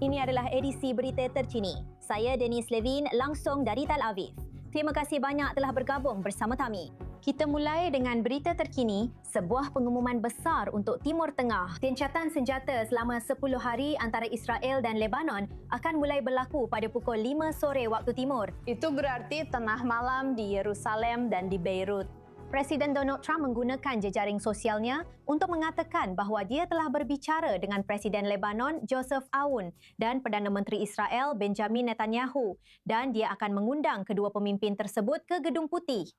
Ini adalah edisi berita terkini. Saya Denise Levin langsung dari Tel Aviv. Terima kasih banyak telah bergabung bersama kami. Kita mulai dengan berita terkini, sebuah pengumuman besar untuk Timur Tengah. Gencatan senjata selama 10 hari antara Israel dan Lebanon akan mulai berlaku pada pukul 5 sore waktu timur. Itu berarti tengah malam di Yerusalem dan di Beirut. Presiden Donald Trump menggunakan jejaring sosialnya untuk mengatakan bahawa dia telah berbicara dengan Presiden Lebanon Joseph Aoun dan Perdana Menteri Israel Benjamin Netanyahu dan dia akan mengundang kedua pemimpin tersebut ke Gedung Putih.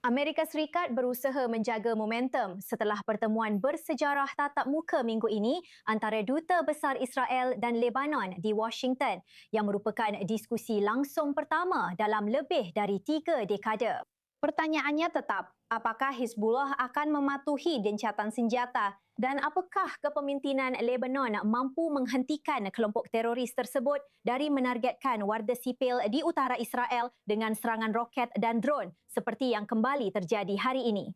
Amerika Serikat berusaha menjaga momentum setelah pertemuan bersejarah tatap muka minggu ini antara Duta Besar Israel dan Lebanon di Washington yang merupakan diskusi langsung pertama dalam lebih dari 3 dekade. Pertanyaannya tetap, apakah Hizbullah akan mematuhi gencatan senjata dan apakah kepemimpinan Lebanon mampu menghentikan kelompok teroris tersebut dari menargetkan warga sipil di utara Israel dengan serangan roket dan drone seperti yang kembali terjadi hari ini.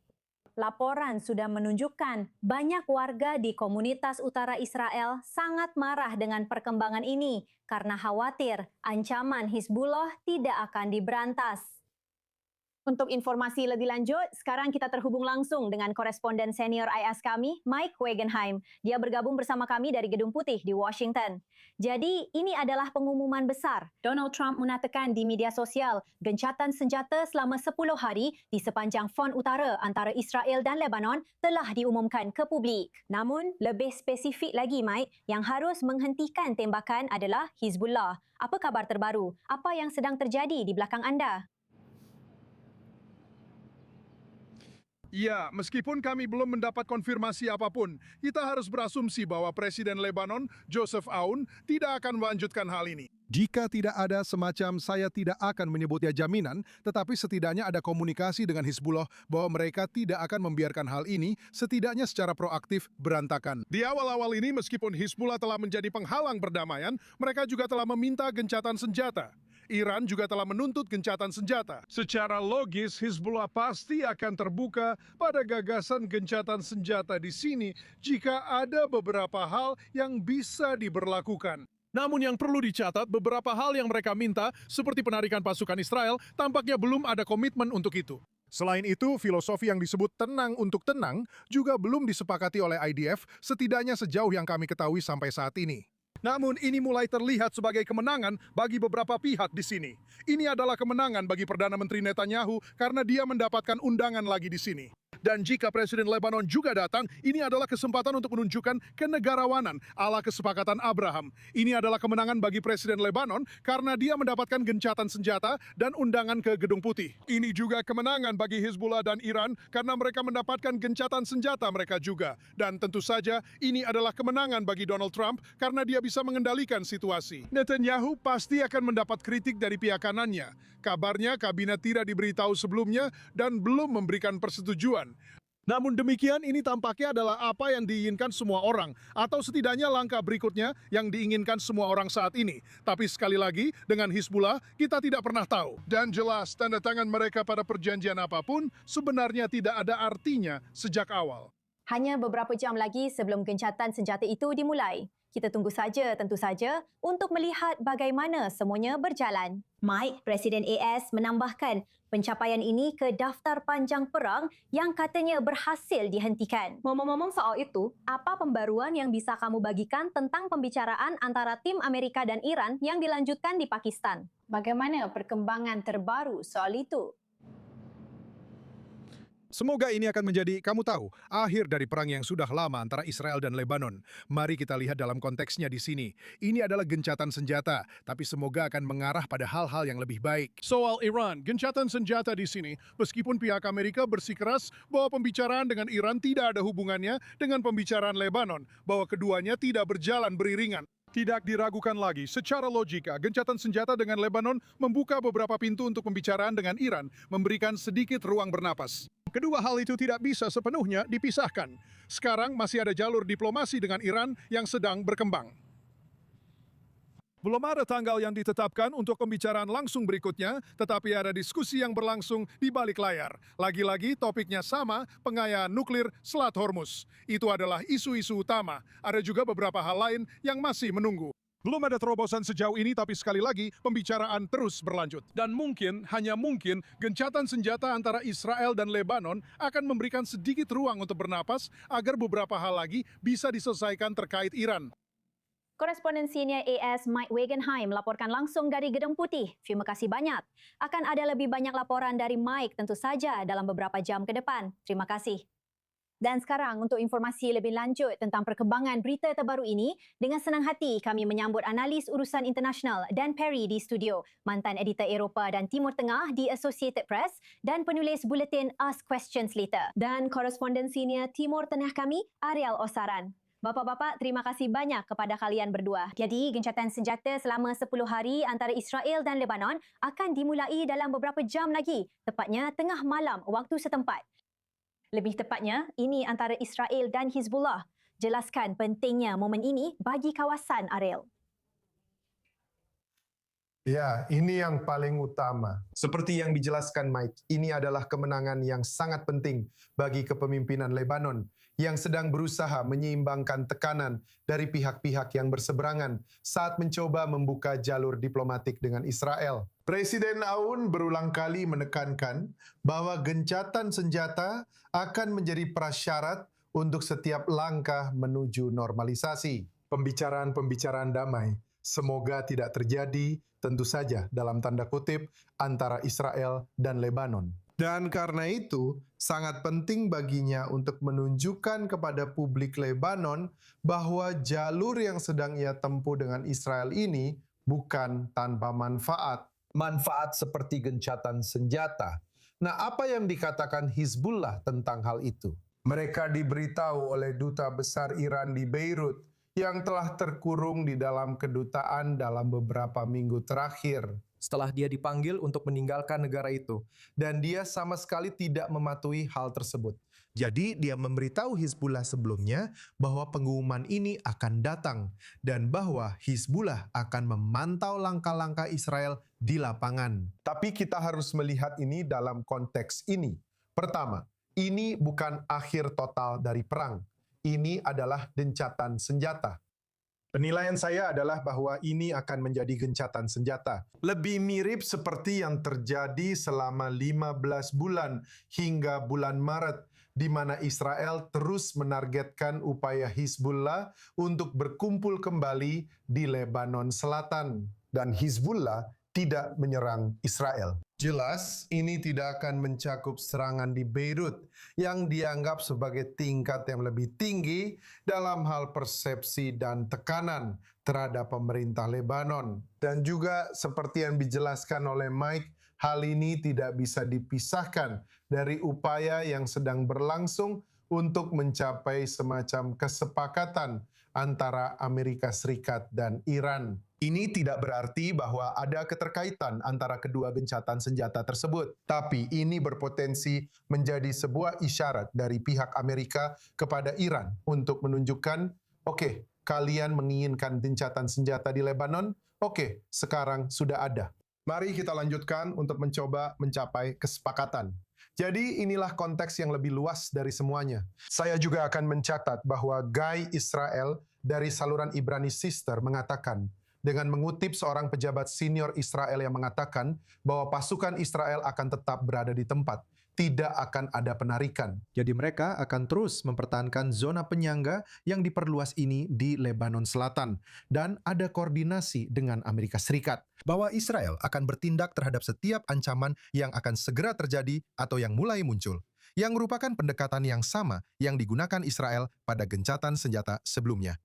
Laporan sudah menunjukkan banyak warga di komunitas utara Israel sangat marah dengan perkembangan ini karena khawatir ancaman Hizbullah tidak akan diberantas. Untuk informasi lebih lanjut, sekarang kita terhubung langsung dengan koresponden senior IAS kami, Mike Wagenheim. Dia bergabung bersama kami dari Gedung Putih di Washington. Jadi, ini adalah pengumuman besar. Donald Trump mengatakan di media sosial, gencatan senjata selama 10 hari di sepanjang front utara antara Israel dan Lebanon telah diumumkan ke publik. Namun, lebih spesifik lagi, Mike, yang harus menghentikan tembakan adalah Hizbullah. Apa kabar terbaru? Apa yang sedang terjadi di belakang anda? Ya, meskipun kami belum mendapat konfirmasi apapun, kita harus berasumsi bahwa Presiden Lebanon, Joseph Aoun, tidak akan melanjutkan hal ini. Jika tidak ada semacam saya tidak akan menyebutnya jaminan, tetapi setidaknya ada komunikasi dengan Hizbullah bahwa mereka tidak akan membiarkan hal ini, setidaknya secara proaktif berantakan. Di awal-awal ini, meskipun Hizbullah telah menjadi penghalang perdamaian, mereka juga telah meminta gencatan senjata. Iran juga telah menuntut gencatan senjata. Secara logis, Hizbullah pasti akan terbuka pada gagasan gencatan senjata di sini jika ada beberapa hal yang bisa diberlakukan. Namun yang perlu dicatat, beberapa hal yang mereka minta, seperti penarikan pasukan Israel, tampaknya belum ada komitmen untuk itu. Selain itu, filosofi yang disebut tenang untuk tenang juga belum disepakati oleh IDF, setidaknya sejauh yang kami ketahui sampai saat ini. Namun ini mulai terlihat sebagai kemenangan bagi beberapa pihak di sini. Ini adalah kemenangan bagi Perdana Menteri Netanyahu karena dia mendapatkan undangan lagi di sini. Dan jika Presiden Lebanon juga datang, ini adalah kesempatan untuk menunjukkan kenegarawanan ala kesepakatan Abraham. Ini adalah kemenangan bagi Presiden Lebanon karena dia mendapatkan gencatan senjata dan undangan ke Gedung Putih. Ini juga kemenangan bagi Hizbullah dan Iran karena mereka mendapatkan gencatan senjata mereka juga. Dan tentu saja ini adalah kemenangan bagi Donald Trump karena dia bisa mengendalikan situasi. Netanyahu pasti akan mendapat kritik dari pihak kanannya. Kabarnya kabinet tidak diberitahu sebelumnya dan belum memberikan persetujuan. Namun demikian, ini tampaknya adalah apa yang diinginkan semua orang, atau setidaknya langkah berikutnya yang diinginkan semua orang saat ini. Tapi sekali lagi, dengan Hizbullah, kita tidak pernah tahu. Dan jelas, tanda tangan mereka pada perjanjian apapun sebenarnya tidak ada artinya sejak awal. Hanya beberapa jam lagi sebelum gencatan senjata itu dimulai. Kita tunggu saja, tentu saja, untuk melihat bagaimana semuanya berjalan. Mike, Presiden AS menambahkan pencapaian ini ke daftar panjang perang yang katanya berhasil dihentikan. Ngomong-ngomong soal itu, apa pembaruan yang bisa kamu bagikan tentang pembicaraan antara tim Amerika dan Iran yang dilanjutkan di Pakistan? Bagaimana perkembangan terbaru soal itu? Semoga ini akan menjadi, kamu tahu, akhir dari perang yang sudah lama antara Israel dan Lebanon. Mari kita lihat dalam konteksnya di sini. Ini adalah gencatan senjata, tapi semoga akan mengarah pada hal-hal yang lebih baik. Soal Iran, gencatan senjata di sini, meskipun pihak Amerika bersikeras bahwa pembicaraan dengan Iran tidak ada hubungannya dengan pembicaraan Lebanon, bahwa keduanya tidak berjalan beriringan. Tidak diragukan lagi, secara logika, gencatan senjata dengan Lebanon membuka beberapa pintu untuk pembicaraan dengan Iran, memberikan sedikit ruang bernapas. Kedua hal itu tidak bisa sepenuhnya dipisahkan. Sekarang masih ada jalur diplomasi dengan Iran yang sedang berkembang. Belum ada tanggal yang ditetapkan untuk pembicaraan langsung berikutnya, tetapi ada diskusi yang berlangsung di balik layar. Lagi-lagi topiknya sama, pengayaan nuklir Selat Hormuz. Itu adalah isu-isu utama. Ada juga beberapa hal lain yang masih menunggu. Belum ada terobosan sejauh ini, tapi sekali lagi pembicaraan terus berlanjut. Dan mungkin, hanya mungkin, gencatan senjata antara Israel dan Lebanon akan memberikan sedikit ruang untuk bernapas agar beberapa hal lagi bisa diselesaikan terkait Iran. Korespondensinya AS Mike Wagenheim melaporkan langsung dari Gedung Putih. Terima kasih banyak. Akan ada lebih banyak laporan dari Mike tentu saja dalam beberapa jam ke depan. Terima kasih. Dan sekarang untuk informasi lebih lanjut tentang perkembangan berita terbaru ini, dengan senang hati kami menyambut analis urusan internasional Dan Perry di studio, mantan editor Eropah dan Timur Tengah di Associated Press dan penulis buletin Ask Questions Later. Dan korespondensinya Timur Tengah kami, Ariel Osaran. Bapa-bapa, terima kasih banyak kepada kalian berdua. Jadi, gencatan senjata selama 10 hari antara Israel dan Lebanon akan dimulai dalam beberapa jam lagi, tepatnya tengah malam waktu setempat. Lebih tepatnya, ini antara Israel dan Hizbullah. Jelaskan pentingnya momen ini bagi kawasan, Ariel. Ya, ini yang paling utama. Seperti yang dijelaskan Mike, ini adalah kemenangan yang sangat penting bagi kepemimpinan Lebanon yang sedang berusaha menyeimbangkan tekanan dari pihak-pihak yang berseberangan saat mencoba membuka jalur diplomatik dengan Israel. Presiden Aoun berulang kali menekankan bahwa gencatan senjata akan menjadi prasyarat untuk setiap langkah menuju normalisasi. Pembicaraan-pembicaraan damai semoga tidak terjadi, tentu saja dalam tanda kutip, antara Israel dan Lebanon. Dan karena itu, sangat penting baginya untuk menunjukkan kepada publik Lebanon bahwa jalur yang sedang ia tempuh dengan Israel ini bukan tanpa manfaat. Manfaat seperti gencatan senjata. Nah, apa yang dikatakan Hizbullah tentang hal itu? Mereka diberitahu oleh Duta Besar Iran di Beirut yang telah terkurung di dalam kedutaan dalam beberapa minggu terakhir. Setelah dia dipanggil untuk meninggalkan negara itu, dan dia sama sekali tidak mematuhi hal tersebut. Jadi dia memberitahu Hizbullah sebelumnya bahwa pengumuman ini akan datang dan bahwa Hizbullah akan memantau langkah-langkah Israel di lapangan. Tapi kita harus melihat ini dalam konteks ini. Pertama, ini bukan akhir total dari perang. Ini adalah gencatan senjata. Penilaian saya adalah bahwa ini akan menjadi gencatan senjata. Lebih mirip seperti yang terjadi selama 15 bulan hingga bulan Maret, di mana Israel terus menargetkan upaya Hizbullah untuk berkumpul kembali di Lebanon Selatan. Dan Hizbullah tidak menyerang Israel. Jelas, ini tidak akan mencakup serangan di Beirut yang dianggap sebagai tingkat yang lebih tinggi dalam hal persepsi dan tekanan terhadap pemerintah Lebanon. Dan juga seperti yang dijelaskan oleh Mike, hal ini tidak bisa dipisahkan dari upaya yang sedang berlangsung untuk mencapai semacam kesepakatan antara Amerika Serikat dan Iran. Ini tidak berarti bahwa ada keterkaitan antara kedua gencatan senjata tersebut, tapi ini berpotensi menjadi sebuah isyarat dari pihak Amerika kepada Iran untuk menunjukkan, oke, kalian menginginkan gencatan senjata di Lebanon, oke, sekarang sudah ada. Mari kita lanjutkan untuk mencoba mencapai kesepakatan. Jadi inilah konteks yang lebih luas dari semuanya. Saya juga akan mencatat bahwa Guy Israel dari saluran Ibrani Sister mengatakan, dengan mengutip seorang pejabat senior Israel yang mengatakan bahwa pasukan Israel akan tetap berada di tempat, tidak akan ada penarikan. Jadi mereka akan terus mempertahankan zona penyangga yang diperluas ini di Lebanon Selatan, dan ada koordinasi dengan Amerika Serikat. Bahwa Israel akan bertindak terhadap setiap ancaman yang akan segera terjadi atau yang mulai muncul, yang merupakan pendekatan yang sama yang digunakan Israel pada gencatan senjata sebelumnya.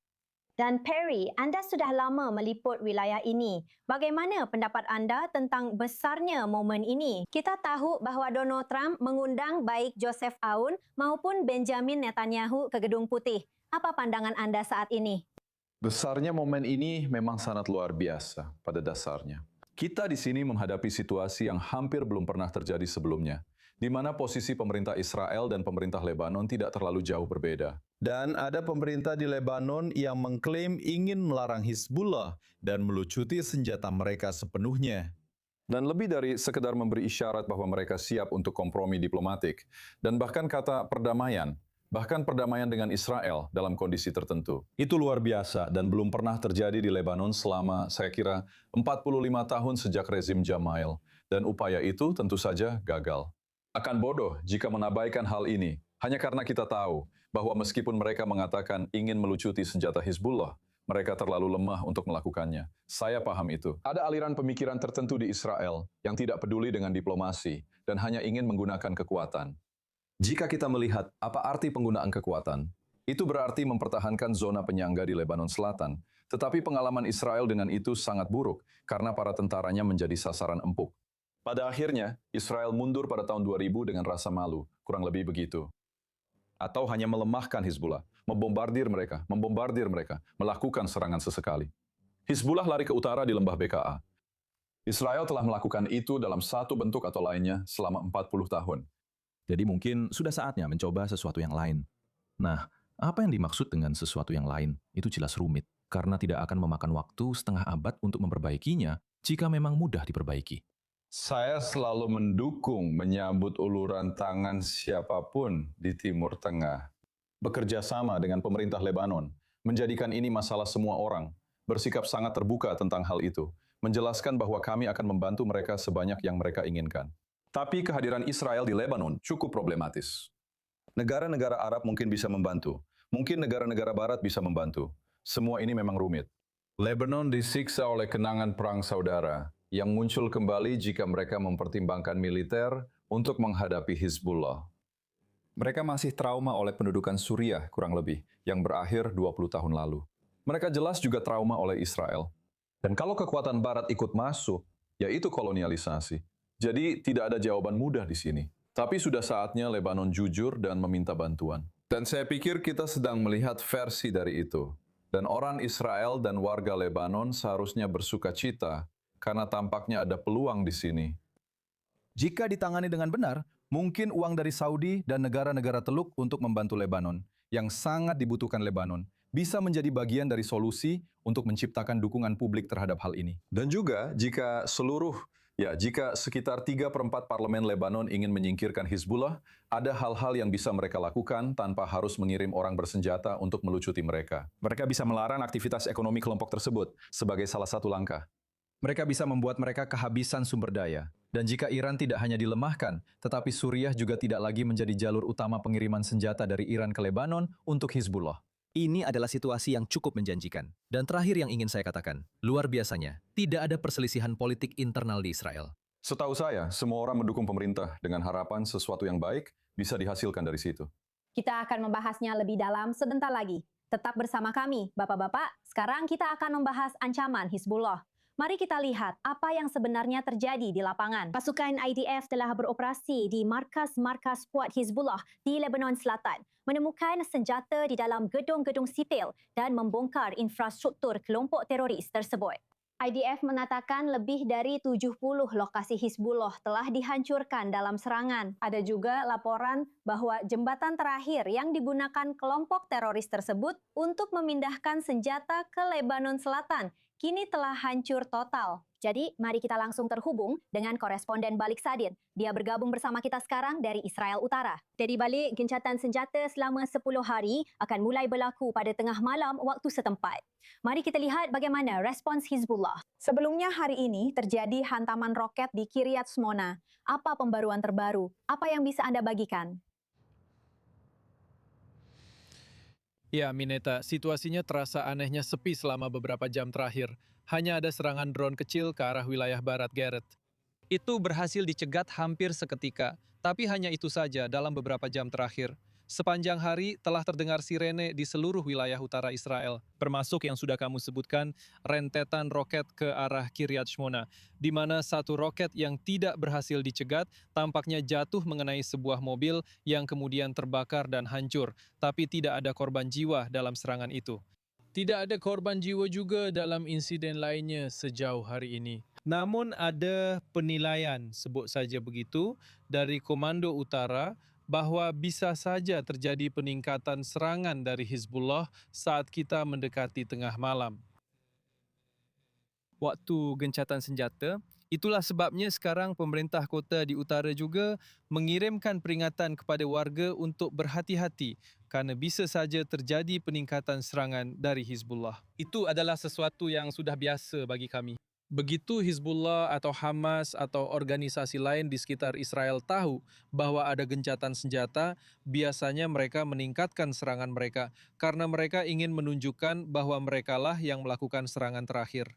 Dan Perry, anda sudah lama meliput wilayah ini. Bagaimana pendapat anda tentang besarnya momen ini? Kita tahu bahawa Donald Trump mengundang baik Joseph Aoun maupun Benjamin Netanyahu ke Gedung Putih. Apa pandangan anda saat ini? Besarnya momen ini memang sangat luar biasa pada dasarnya. Kita di sini menghadapi situasi yang hampir belum pernah terjadi sebelumnya, di mana posisi pemerintah Israel dan pemerintah Lebanon tidak terlalu jauh berbeda. Dan ada pemerintah di Lebanon yang mengklaim ingin melarang Hizbullah dan melucuti senjata mereka sepenuhnya. Dan lebih dari sekedar memberi isyarat bahwa mereka siap untuk kompromi diplomatik, dan bahkan kata perdamaian, bahkan perdamaian dengan Israel dalam kondisi tertentu. Itu luar biasa dan belum pernah terjadi di Lebanon selama, saya kira, 45 tahun sejak rezim Jamail. Dan upaya itu tentu saja gagal. Akan bodoh jika menabaikan hal ini, hanya karena kita tahu bahwa meskipun mereka mengatakan ingin melucuti senjata Hizbullah, mereka terlalu lemah untuk melakukannya. Saya paham itu. Ada aliran pemikiran tertentu di Israel yang tidak peduli dengan diplomasi dan hanya ingin menggunakan kekuatan. Jika kita melihat apa arti penggunaan kekuatan, itu berarti mempertahankan zona penyangga di Lebanon Selatan. Tetapi pengalaman Israel dengan itu sangat buruk karena para tentaranya menjadi sasaran empuk. Pada akhirnya, Israel mundur pada tahun 2000 dengan rasa malu, kurang lebih begitu. Atau hanya melemahkan Hizbullah, membombardir mereka, melakukan serangan sesekali. Hizbullah lari ke utara di lembah BKA. Israel telah melakukan itu dalam satu bentuk atau lainnya selama 40 tahun. Jadi mungkin sudah saatnya mencoba sesuatu yang lain. Nah, apa yang dimaksud dengan sesuatu yang lain? Itu jelas rumit, karena tidak akan memakan waktu setengah abad untuk memperbaikinya jika memang mudah diperbaiki. Saya selalu mendukung menyambut uluran tangan siapapun di Timur Tengah. Bekerja sama dengan pemerintah Lebanon, menjadikan ini masalah semua orang, bersikap sangat terbuka tentang hal itu, menjelaskan bahwa kami akan membantu mereka sebanyak yang mereka inginkan. Tapi kehadiran Israel di Lebanon cukup problematis. Negara-negara Arab mungkin bisa membantu, mungkin negara-negara Barat bisa membantu. Semua ini memang rumit. Lebanon disiksa oleh kenangan perang saudara, yang muncul kembali jika mereka mempertimbangkan militer untuk menghadapi Hizbullah. Mereka masih trauma oleh pendudukan Suriah kurang lebih, yang berakhir 20 tahun lalu. Mereka jelas juga trauma oleh Israel. Dan kalau kekuatan Barat ikut masuk, yaitu kolonialisasi. Jadi tidak ada jawaban mudah di sini. Tapi sudah saatnya Lebanon jujur dan meminta bantuan. Dan saya pikir kita sedang melihat versi dari itu. Dan orang Israel dan warga Lebanon seharusnya bersuka cita karena tampaknya ada peluang di sini. Jika ditangani dengan benar, mungkin uang dari Saudi dan negara-negara Teluk untuk membantu Lebanon, yang sangat dibutuhkan Lebanon, bisa menjadi bagian dari solusi untuk menciptakan dukungan publik terhadap hal ini. Dan juga jika sekitar 3/4 parlemen Lebanon ingin menyingkirkan Hizbullah, ada hal-hal yang bisa mereka lakukan tanpa harus mengirim orang bersenjata untuk melucuti mereka. Mereka bisa melarang aktivitas ekonomi kelompok tersebut sebagai salah satu langkah. Mereka bisa membuat mereka kehabisan sumber daya. Dan jika Iran tidak hanya dilemahkan, tetapi Suriah juga tidak lagi menjadi jalur utama pengiriman senjata dari Iran ke Lebanon untuk Hizbullah. Ini adalah situasi yang cukup menjanjikan. Dan terakhir yang ingin saya katakan, luar biasanya, tidak ada perselisihan politik internal di Israel. Setahu saya, semua orang mendukung pemerintah dengan harapan sesuatu yang baik bisa dihasilkan dari situ. Kita akan membahasnya lebih dalam sebentar lagi. Tetap bersama kami, Bapak-Bapak. Sekarang kita akan membahas ancaman Hizbullah. Mari kita lihat apa yang sebenarnya terjadi di lapangan. Pasukan IDF telah beroperasi di markas-markas kuat Hizbullah di Lebanon Selatan, menemukan senjata di dalam gedung-gedung sipil dan membongkar infrastruktur kelompok teroris tersebut. IDF mengatakan lebih dari 70 lokasi Hizbullah telah dihancurkan dalam serangan. Ada juga laporan bahwa jembatan terakhir yang digunakan kelompok teroris tersebut untuk memindahkan senjata ke Lebanon Selatan kini telah hancur total. Jadi, mari kita langsung terhubung dengan koresponden Balik Sadin. Dia bergabung bersama kita sekarang dari Israel Utara. Jadi balik, gencatan senjata selama 10 hari akan mulai berlaku pada tengah malam waktu setempat. Mari kita lihat bagaimana respons Hizbullah. Sebelumnya hari ini terjadi hantaman roket di Kiryat Shmona. Apa pembaruan terbaru? Apa yang bisa Anda bagikan? Ya, Mineta, situasinya terasa anehnya sepi selama beberapa jam terakhir. Hanya ada serangan drone kecil ke arah wilayah barat Garrett. Itu berhasil dicegat hampir seketika, tapi hanya itu saja dalam beberapa jam terakhir. Sepanjang hari telah terdengar sirene di seluruh wilayah utara Israel, termasuk yang sudah kamu sebutkan, rentetan roket ke arah Kiryat Shmona, di mana satu roket yang tidak berhasil dicegat tampaknya jatuh mengenai sebuah mobil yang kemudian terbakar dan hancur, tapi tidak ada korban jiwa dalam serangan itu. Tidak ada korban jiwa juga dalam insiden lainnya sejauh hari ini. Namun ada penilaian, sebut saja begitu, dari Komando Utara bahwa bisa saja terjadi peningkatan serangan dari Hizbullah saat kita mendekati tengah malam. Waktu gencatan senjata, Itulah sebabnya sekarang pemerintah kota di utara juga mengirimkan peringatan kepada warga untuk berhati-hati kerana bisa saja terjadi peningkatan serangan dari Hizbullah. Itu adalah sesuatu yang sudah biasa bagi kami. Begitu Hizbullah atau Hamas atau organisasi lain di sekitar Israel tahu bahawa ada gencatan senjata, biasanya mereka meningkatkan serangan mereka karena mereka ingin menunjukkan bahawa merekalah yang melakukan serangan terakhir.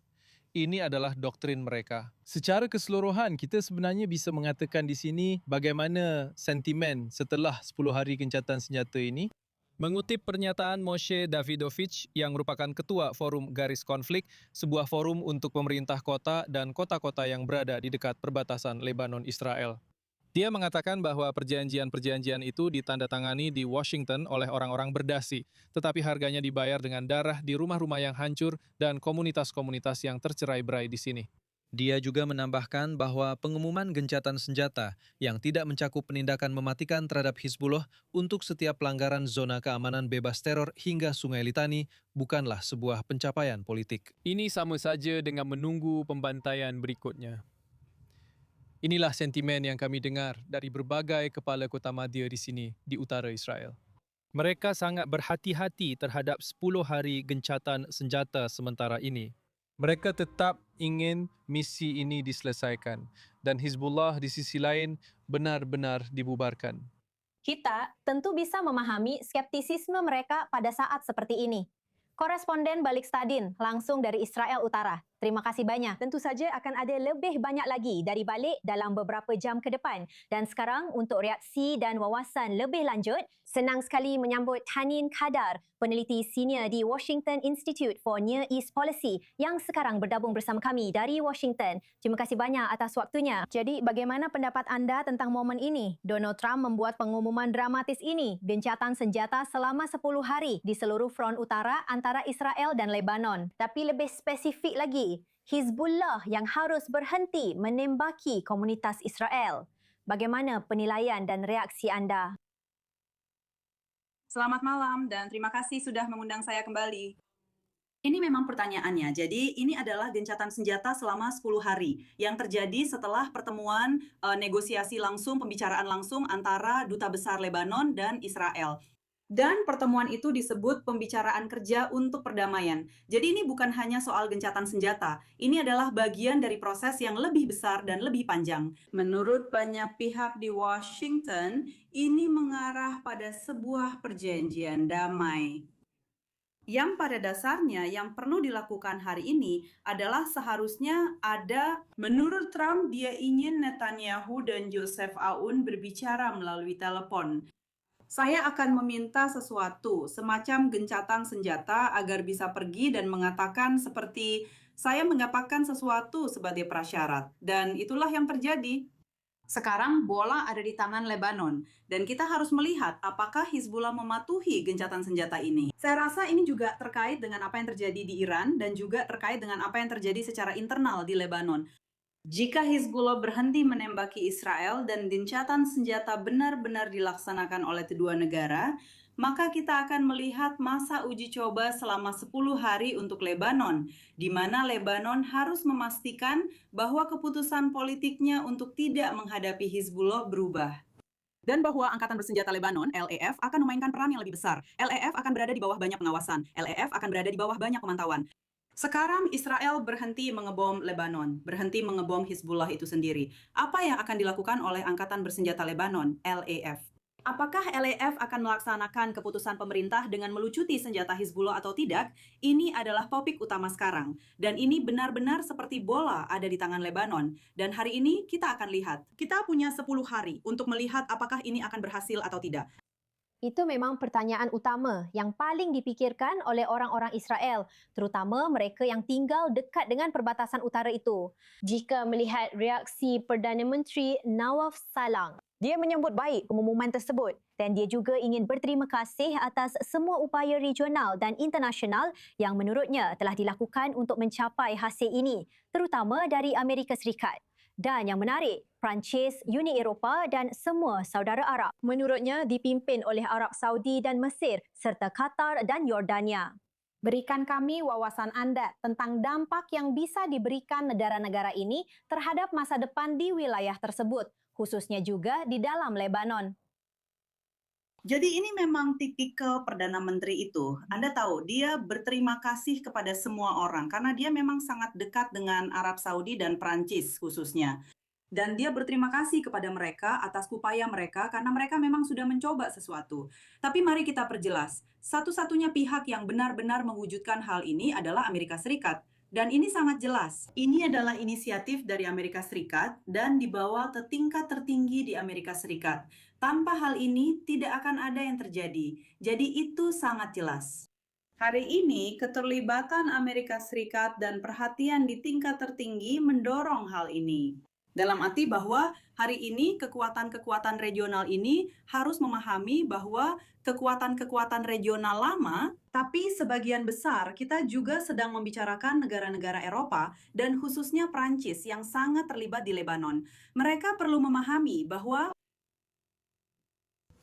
Ini adalah doktrin mereka. Secara keseluruhan, kita sebenarnya bisa mengatakan di sini bagaimana sentimen setelah 10 hari gencatan senjata ini. Mengutip pernyataan Moshe Davidovich yang merupakan ketua Forum Garis Konflik, sebuah forum untuk pemerintah kota dan kota-kota yang berada di dekat perbatasan Lebanon-Israel. Dia mengatakan bahwa perjanjian-perjanjian itu ditandatangani di Washington oleh orang-orang berdasi, tetapi harganya dibayar dengan darah di rumah-rumah yang hancur dan komunitas-komunitas yang tercerai-berai di sini. Dia juga menambahkan bahwa pengumuman gencatan senjata yang tidak mencakup penindakan mematikan terhadap Hizbullah untuk setiap pelanggaran zona keamanan bebas teror hingga Sungai Litani bukanlah sebuah pencapaian politik. Ini sama saja dengan menunggu pembantaian berikutnya. Inilah sentimen yang kami dengar dari berbagai kepala kota madya di sini, di utara Israel. Mereka sangat berhati-hati terhadap 10 hari gencatan senjata sementara ini. Mereka tetap ingin misi ini diselesaikan dan Hizbullah di sisi lain benar-benar dibubarkan. Kita tentu bisa memahami skeptisisme mereka pada saat seperti ini. Koresponden Balik Stadin langsung dari Israel Utara. Terima kasih banyak. Tentu saja akan ada lebih banyak lagi dari Balik dalam beberapa jam ke depan. Dan sekarang untuk reaksi dan wawasan lebih lanjut, senang sekali menyambut Tanin Kadar, peneliti senior di Washington Institute for Near East Policy yang sekarang bergabung bersama kami dari Washington. Terima kasih banyak atas waktunya. Jadi bagaimana pendapat anda tentang momen ini? Donald Trump membuat pengumuman dramatis ini, gencatan senjata selama 10 hari di seluruh front utara antara Israel dan Lebanon. Tapi lebih spesifik lagi, Hizbullah yang harus berhenti menembaki komunitas Israel. Bagaimana penilaian dan reaksi anda? Selamat malam dan terima kasih sudah mengundang saya kembali. Ini memang pertanyaannya. Jadi ini adalah gencatan senjata selama 10 hari yang terjadi setelah pertemuan negosiasi langsung, pembicaraan langsung antara Duta Besar Lebanon dan Israel. Dan pertemuan itu disebut pembicaraan kerja untuk perdamaian. Jadi ini bukan hanya soal gencatan senjata. Ini adalah bagian dari proses yang lebih besar dan lebih panjang. Menurut banyak pihak di Washington, ini mengarah pada sebuah perjanjian damai. Yang pada dasarnya yang perlu dilakukan hari ini adalah seharusnya ada, menurut Trump, dia ingin Netanyahu dan Joseph Aoun berbicara melalui telepon. Saya akan meminta sesuatu, semacam gencatan senjata agar bisa pergi dan mengatakan seperti saya mendapatkan sesuatu sebagai prasyarat. Dan itulah yang terjadi. Sekarang bola ada di tangan Lebanon. Dan kita harus melihat apakah Hizbullah mematuhi gencatan senjata ini. Saya rasa ini juga terkait dengan apa yang terjadi di Iran dan juga terkait dengan apa yang terjadi secara internal di Lebanon. Jika Hizbullah berhenti menembaki Israel dan gencatan senjata benar-benar dilaksanakan oleh kedua negara, maka kita akan melihat masa uji coba selama 10 hari untuk Lebanon, di mana Lebanon harus memastikan bahwa keputusan politiknya untuk tidak menghadapi Hizbullah berubah. Dan bahwa Angkatan Bersenjata Lebanon, LEF, akan memainkan peran yang lebih besar. LEF akan berada di bawah banyak pengawasan. LEF akan berada di bawah banyak pemantauan. Sekarang Israel berhenti mengebom Lebanon, berhenti mengebom Hizbullah itu sendiri. Apa yang akan dilakukan oleh Angkatan Bersenjata Lebanon, LEF? Apakah LEF akan melaksanakan keputusan pemerintah dengan melucuti senjata Hizbullah atau tidak? Ini adalah topik utama sekarang. Dan ini benar-benar seperti bola ada di tangan Lebanon. Dan hari ini kita akan lihat. Kita punya 10 hari untuk melihat apakah ini akan berhasil atau tidak. Itu memang pertanyaan utama yang paling dipikirkan oleh orang-orang Israel, terutama mereka yang tinggal dekat dengan perbatasan utara itu. Jika melihat reaksi Perdana Menteri Nawaf Salam, dia menyambut baik pengumuman tersebut dan dia juga ingin berterima kasih atas semua upaya regional dan internasional yang menurutnya telah dilakukan untuk mencapai hasil ini, terutama dari Amerika Serikat. Dan yang menarik, Perancis, Uni Eropah dan semua saudara Arab menurutnya dipimpin oleh Arab Saudi dan Mesir serta Qatar dan Yordania. Berikan kami wawasan Anda tentang dampak yang bisa diberikan negara-negara ini terhadap masa depan di wilayah tersebut, khususnya juga di dalam Lebanon. Jadi ini memang tipikal Perdana Menteri itu. Anda tahu, dia berterima kasih kepada semua orang karena dia memang sangat dekat dengan Arab Saudi dan Prancis khususnya. Dan dia berterima kasih kepada mereka atas upaya mereka karena mereka memang sudah mencoba sesuatu. Tapi mari kita perjelas, satu-satunya pihak yang benar-benar mewujudkan hal ini adalah Amerika Serikat. Dan ini sangat jelas, ini adalah inisiatif dari Amerika Serikat dan dibawa ke tingkat tertinggi di Amerika Serikat. Tanpa hal ini tidak akan ada yang terjadi. Jadi itu sangat jelas. Hari ini keterlibatan Amerika Serikat dan perhatian di tingkat tertinggi mendorong hal ini. Dalam arti bahwa hari ini kekuatan-kekuatan regional ini harus memahami bahwa kekuatan-kekuatan regional lama, tapi sebagian besar kita juga sedang membicarakan negara-negara Eropa dan khususnya Prancis yang sangat terlibat di Lebanon. Mereka perlu memahami bahwa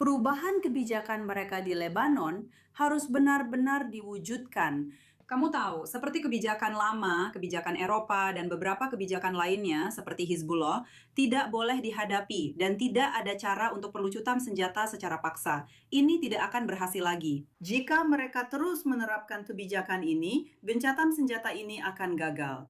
perubahan kebijakan mereka di Lebanon harus benar-benar diwujudkan. Kamu tahu, seperti kebijakan lama, kebijakan Eropa, dan beberapa kebijakan lainnya seperti Hizbullah, tidak boleh dihadapi dan tidak ada cara untuk perlucutan senjata secara paksa. Ini tidak akan berhasil lagi. Jika mereka terus menerapkan kebijakan ini, gencatan senjata ini akan gagal.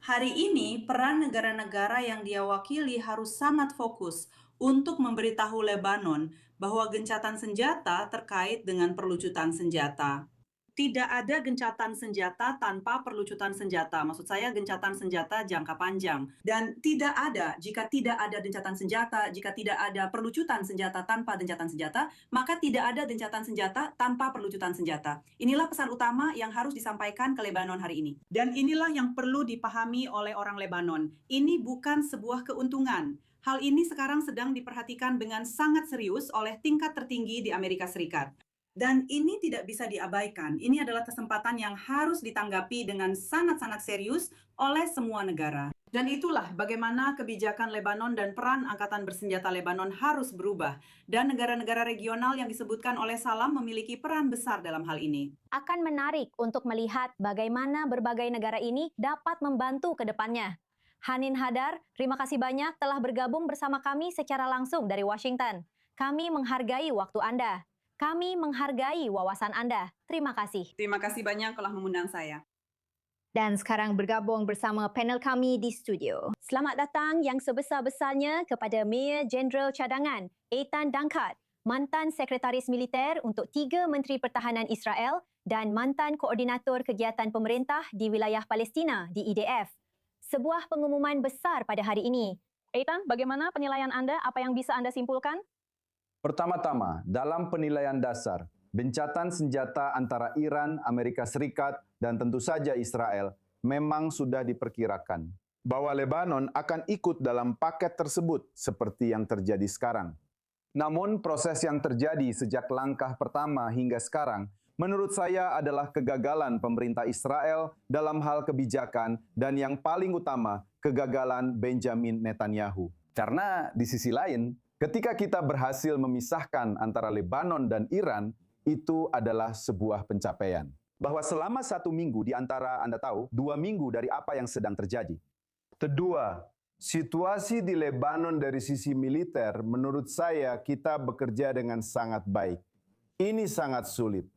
Hari ini, peran negara-negara yang dia wakili harus sangat fokus untuk memberitahu Lebanon bahwa gencatan senjata terkait dengan perlucutan senjata. Tidak ada gencatan senjata tanpa perlucutan senjata. Maksud saya gencatan senjata jangka panjang. Dan tidak ada, jika tidak ada gencatan senjata, jika tidak ada perlucutan senjata tanpa gencatan senjata, maka tidak ada gencatan senjata tanpa perlucutan senjata. Inilah pesan utama yang harus disampaikan ke Lebanon hari ini. Dan inilah yang perlu dipahami oleh orang Lebanon. Ini bukan sebuah keuntungan. Hal ini sekarang sedang diperhatikan dengan sangat serius oleh tingkat tertinggi di Amerika Serikat. Dan ini tidak bisa diabaikan. Ini adalah kesempatan yang harus ditanggapi dengan sangat-sangat serius oleh semua negara. Dan itulah bagaimana kebijakan Lebanon dan peran Angkatan Bersenjata Lebanon harus berubah. Dan negara-negara regional yang disebutkan oleh Salam memiliki peran besar dalam hal ini. Akan menarik untuk melihat bagaimana berbagai negara ini dapat membantu ke depannya. Hanin Hadar, terima kasih banyak telah bergabung bersama kami secara langsung dari Washington. Kami menghargai waktu Anda. Kami menghargai wawasan Anda. Terima kasih. Terima kasih banyak telah mengundang saya. Dan sekarang bergabung bersama panel kami di studio. Selamat datang yang sebesar-besarnya kepada Mayor Jeneral Cadangan, Eitan Dankat, mantan Sekretaris Militer untuk 3 Menteri Pertahanan Israel dan mantan Koordinator Kegiatan Pemerintah di Wilayah Palestina di IDF. Sebuah pengumuman besar pada hari ini. Eitan, bagaimana penilaian Anda? Apa yang bisa Anda simpulkan? Pertama-tama, dalam penilaian dasar, gencatan senjata antara Iran, Amerika Serikat, dan tentu saja Israel memang sudah diperkirakan bahwa Lebanon akan ikut dalam paket tersebut seperti yang terjadi sekarang. Namun proses yang terjadi sejak langkah pertama hingga sekarang menurut saya adalah kegagalan pemerintah Israel dalam hal kebijakan dan yang paling utama, kegagalan Benjamin Netanyahu. Karena di sisi lain, ketika kita berhasil memisahkan antara Lebanon dan Iran, itu adalah sebuah pencapaian. Bahwa selama 1 minggu di antara, Anda tahu, 2 minggu dari apa yang sedang terjadi. Kedua, situasi di Lebanon dari sisi militer, menurut saya kita bekerja dengan sangat baik. Ini sangat sulit.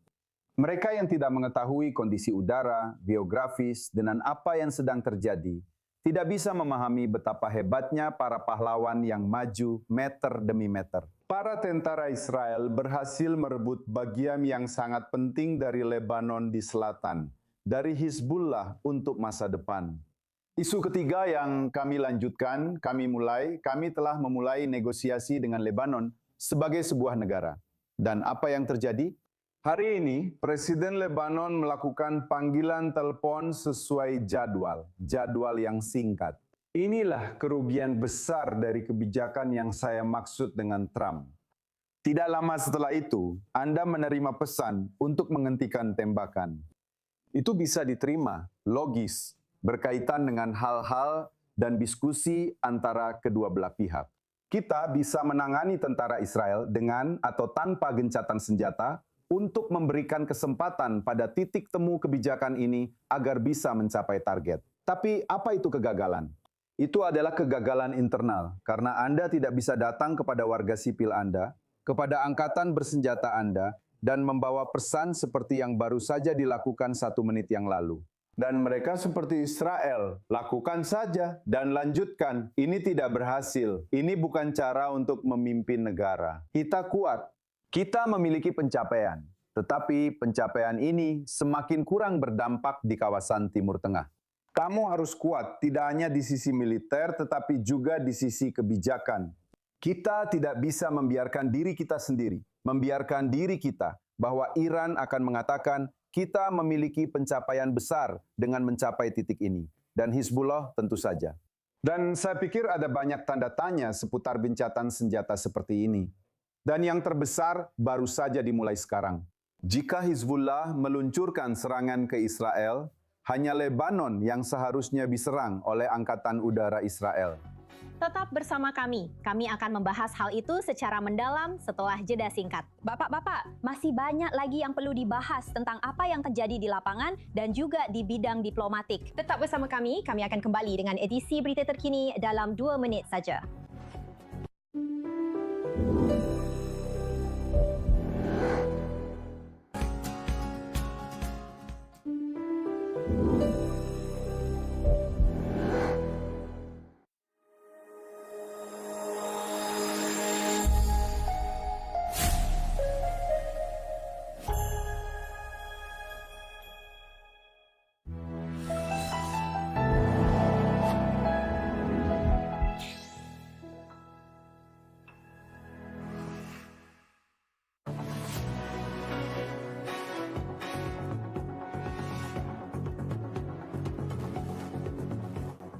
Mereka yang tidak mengetahui kondisi udara, geografis, dan apa yang sedang terjadi, tidak bisa memahami betapa hebatnya para pahlawan yang maju meter demi meter. Para tentara Israel berhasil merebut bagian yang sangat penting dari Lebanon di selatan, dari Hizbullah untuk masa depan. Isu ketiga yang kami lanjutkan, kami telah memulai negosiasi dengan Lebanon sebagai sebuah negara. Dan apa yang terjadi? Hari ini, Presiden Lebanon melakukan panggilan telepon sesuai jadwal yang singkat. Inilah kerugian besar dari kebijakan yang saya maksud dengan Trump. Tidak lama setelah itu, Anda menerima pesan untuk menghentikan tembakan. Itu bisa diterima, logis, berkaitan dengan hal-hal dan diskusi antara kedua belah pihak. Kita bisa menangani tentara Israel dengan atau tanpa gencatan senjata, untuk memberikan kesempatan pada titik temu kebijakan ini agar bisa mencapai target. Tapi apa itu kegagalan? Itu adalah kegagalan internal karena Anda tidak bisa datang kepada warga sipil Anda, kepada angkatan bersenjata Anda, dan membawa pesan seperti yang baru saja dilakukan 1 menit yang lalu. Dan mereka seperti Israel, lakukan saja dan lanjutkan. Ini tidak berhasil. Ini bukan cara untuk memimpin negara. Kita kuat. Kita memiliki pencapaian. Tetapi pencapaian ini semakin kurang berdampak di kawasan Timur Tengah. Kamu harus kuat, tidak hanya di sisi militer, tetapi juga di sisi kebijakan. Kita tidak bisa membiarkan diri kita sendiri, membiarkan diri kita bahwa Iran akan mengatakan, kita memiliki pencapaian besar dengan mencapai titik ini. Dan Hizbullah tentu saja. Dan saya pikir ada banyak tanda tanya seputar gencatan senjata seperti ini. Dan yang terbesar baru saja dimulai sekarang. Jika Hizbullah meluncurkan serangan ke Israel, hanya Lebanon yang seharusnya diserang oleh Angkatan Udara Israel. Tetap bersama kami. Kami akan membahas hal itu secara mendalam setelah jeda singkat. Bapak-bapak, masih banyak lagi yang perlu dibahas tentang apa yang terjadi di lapangan dan juga di bidang diplomatik. Tetap bersama kami akan kembali dengan edisi berita terkini dalam 2 menit saja.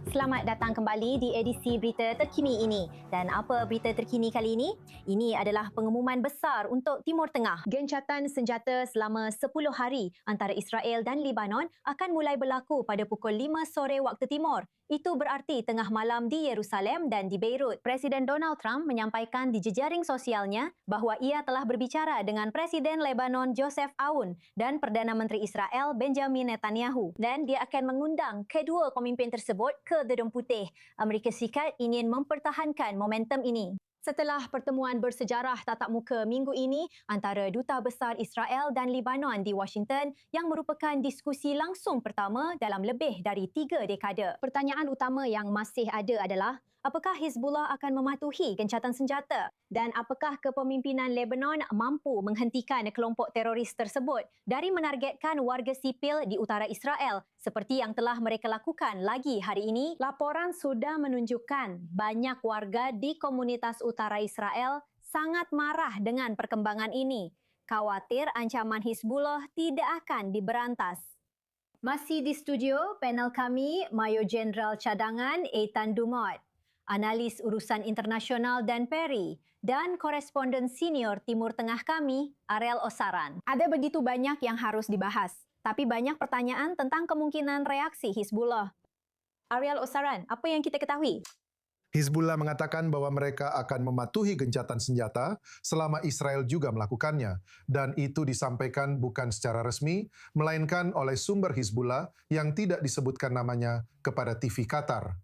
Selamat datang kembali di edisi berita terkini ini. Dan apa berita terkini kali ini? Ini adalah pengumuman besar untuk Timur Tengah. Gencatan senjata selama 10 hari antara Israel dan Lebanon akan mulai berlaku pada pukul 5 sore waktu Timur. Itu berarti tengah malam di Yerusalem dan di Beirut. Presiden Donald Trump menyampaikan di jejaring sosialnya bahawa ia telah berbicara dengan Presiden Lebanon Joseph Aoun dan Perdana Menteri Israel Benjamin Netanyahu. Dan dia akan mengundang kedua pemimpin tersebut ke Gedung Putih. Amerika Syarikat ingin mempertahankan momentum ini. Setelah pertemuan bersejarah tatap muka minggu ini antara Duta Besar Israel dan Lebanon di Washington yang merupakan diskusi langsung pertama dalam lebih dari 3 dekade. Pertanyaan utama yang masih ada adalah, apakah Hizbullah akan mematuhi gencatan senjata? Dan apakah kepemimpinan Lebanon mampu menghentikan kelompok teroris tersebut dari menargetkan warga sipil di utara Israel seperti yang telah mereka lakukan lagi hari ini? Laporan sudah menunjukkan banyak warga di komunitas utara Israel sangat marah dengan perkembangan ini. Khawatir ancaman Hizbullah tidak akan diberantas. Masih di studio, panel kami, Mayor Jeneral Cadangan Eitan Dumot, analis urusan internasional Dan Perry, dan koresponden senior Timur Tengah kami, Ariel Osaran. Ada begitu banyak yang harus dibahas, tapi banyak pertanyaan tentang kemungkinan reaksi Hizbullah. Ariel Osaran, apa yang kita ketahui? Hizbullah mengatakan bahwa mereka akan mematuhi gencatan senjata selama Israel juga melakukannya. Dan itu disampaikan bukan secara resmi, melainkan oleh sumber Hizbullah yang tidak disebutkan namanya kepada TV Qatar.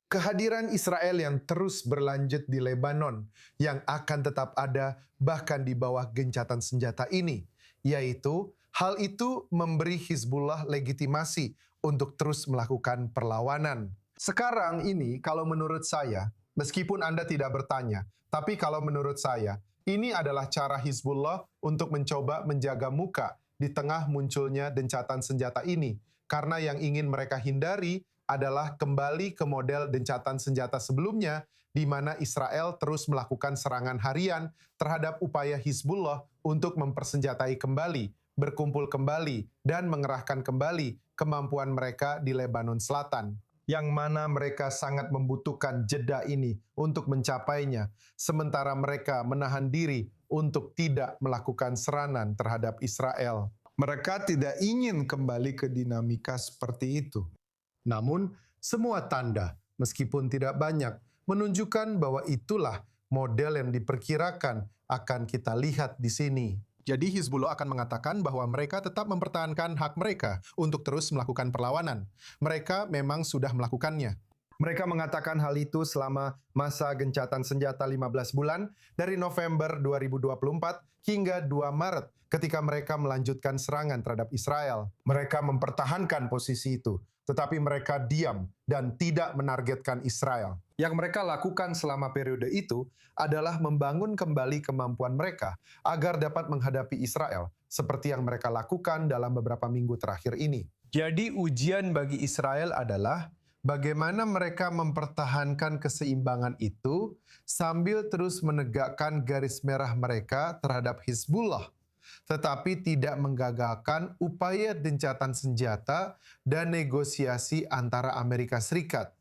Kehadiran Israel yang terus berlanjut di Lebanon yang akan tetap ada bahkan di bawah gencatan senjata ini, yaitu hal itu memberi Hizbullah legitimasi untuk terus melakukan perlawanan. Sekarang ini kalau menurut saya, meskipun Anda tidak bertanya, tapi kalau menurut saya, ini adalah cara Hizbullah untuk mencoba menjaga muka di tengah munculnya gencatan senjata ini, karena yang ingin mereka hindari adalah kembali ke model gencatan senjata sebelumnya, di mana Israel terus melakukan serangan harian terhadap upaya Hizbullah untuk mempersenjatai kembali, berkumpul kembali, dan mengerahkan kembali kemampuan mereka di Lebanon Selatan, yang mana mereka sangat membutuhkan jeda ini untuk mencapainya, sementara mereka menahan diri untuk tidak melakukan serangan terhadap Israel. Mereka tidak ingin kembali ke dinamika seperti itu. Namun, semua tanda, meskipun tidak banyak, menunjukkan bahwa itulah model yang diperkirakan akan kita lihat di sini. Jadi Hizbullah akan mengatakan bahwa mereka tetap mempertahankan hak mereka untuk terus melakukan perlawanan. Mereka memang sudah melakukannya. Mereka mengatakan hal itu selama masa gencatan senjata 15 bulan dari November 2024 hingga 2 Maret ketika mereka melanjutkan serangan terhadap Israel. Mereka mempertahankan posisi itu, tetapi mereka diam dan tidak menargetkan Israel. Yang mereka lakukan selama periode itu adalah membangun kembali kemampuan mereka agar dapat menghadapi Israel, seperti yang mereka lakukan dalam beberapa minggu terakhir ini. Jadi ujian bagi Israel adalah bagaimana mereka mempertahankan keseimbangan itu sambil terus menegakkan garis merah mereka terhadap Hizbullah, tetapi tidak menggagalkan upaya gencatan senjata dan negosiasi antara Amerika Serikat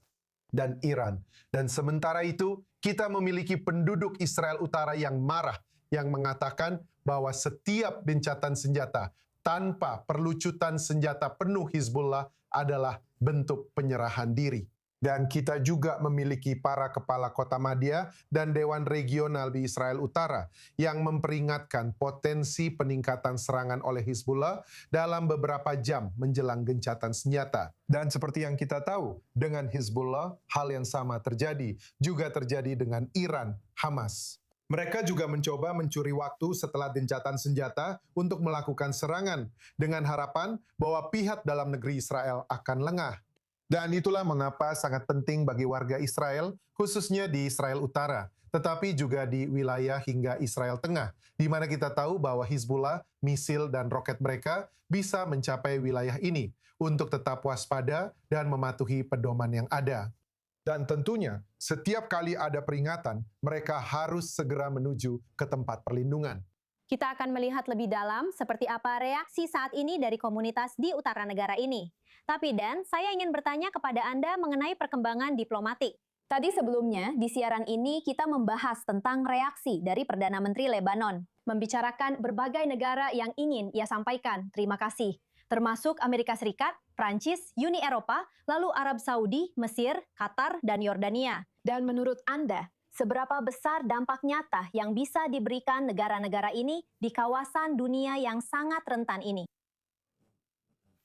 dan Iran. Dan sementara itu, kita memiliki penduduk Israel Utara yang marah, yang mengatakan bahwa setiap gencatan senjata tanpa perlucutan senjata penuh Hizbullah adalah bentuk penyerahan diri. Dan kita juga memiliki para kepala kota madya dan dewan regional di Israel Utara yang memperingatkan potensi peningkatan serangan oleh Hizbullah dalam beberapa jam menjelang gencatan senjata. Dan seperti yang kita tahu, dengan Hizbullah, hal yang sama terjadi. Juga terjadi dengan Iran, Hamas. Mereka juga mencoba mencuri waktu setelah gencatan senjata untuk melakukan serangan dengan harapan bahwa pihak dalam negeri Israel akan lengah. Dan itulah mengapa sangat penting bagi warga Israel, khususnya di Israel Utara, tetapi juga di wilayah hingga Israel Tengah, di mana kita tahu bahwa Hizbullah, misil dan roket mereka bisa mencapai wilayah ini untuk tetap waspada dan mematuhi pedoman yang ada. Dan tentunya, setiap kali ada peringatan, mereka harus segera menuju ke tempat perlindungan. Kita akan melihat lebih dalam seperti apa reaksi saat ini dari komunitas di utara negara ini. Tapi Dan, saya ingin bertanya kepada Anda mengenai perkembangan diplomatik. Tadi sebelumnya, di siaran ini kita membahas tentang reaksi dari Perdana Menteri Lebanon, membicarakan berbagai negara yang ingin ia sampaikan terima kasih, termasuk Amerika Serikat, Prancis, Uni Eropa, lalu Arab Saudi, Mesir, Qatar, dan Yordania. Dan menurut Anda, seberapa besar dampak nyata yang bisa diberikan negara-negara ini di kawasan dunia yang sangat rentan ini?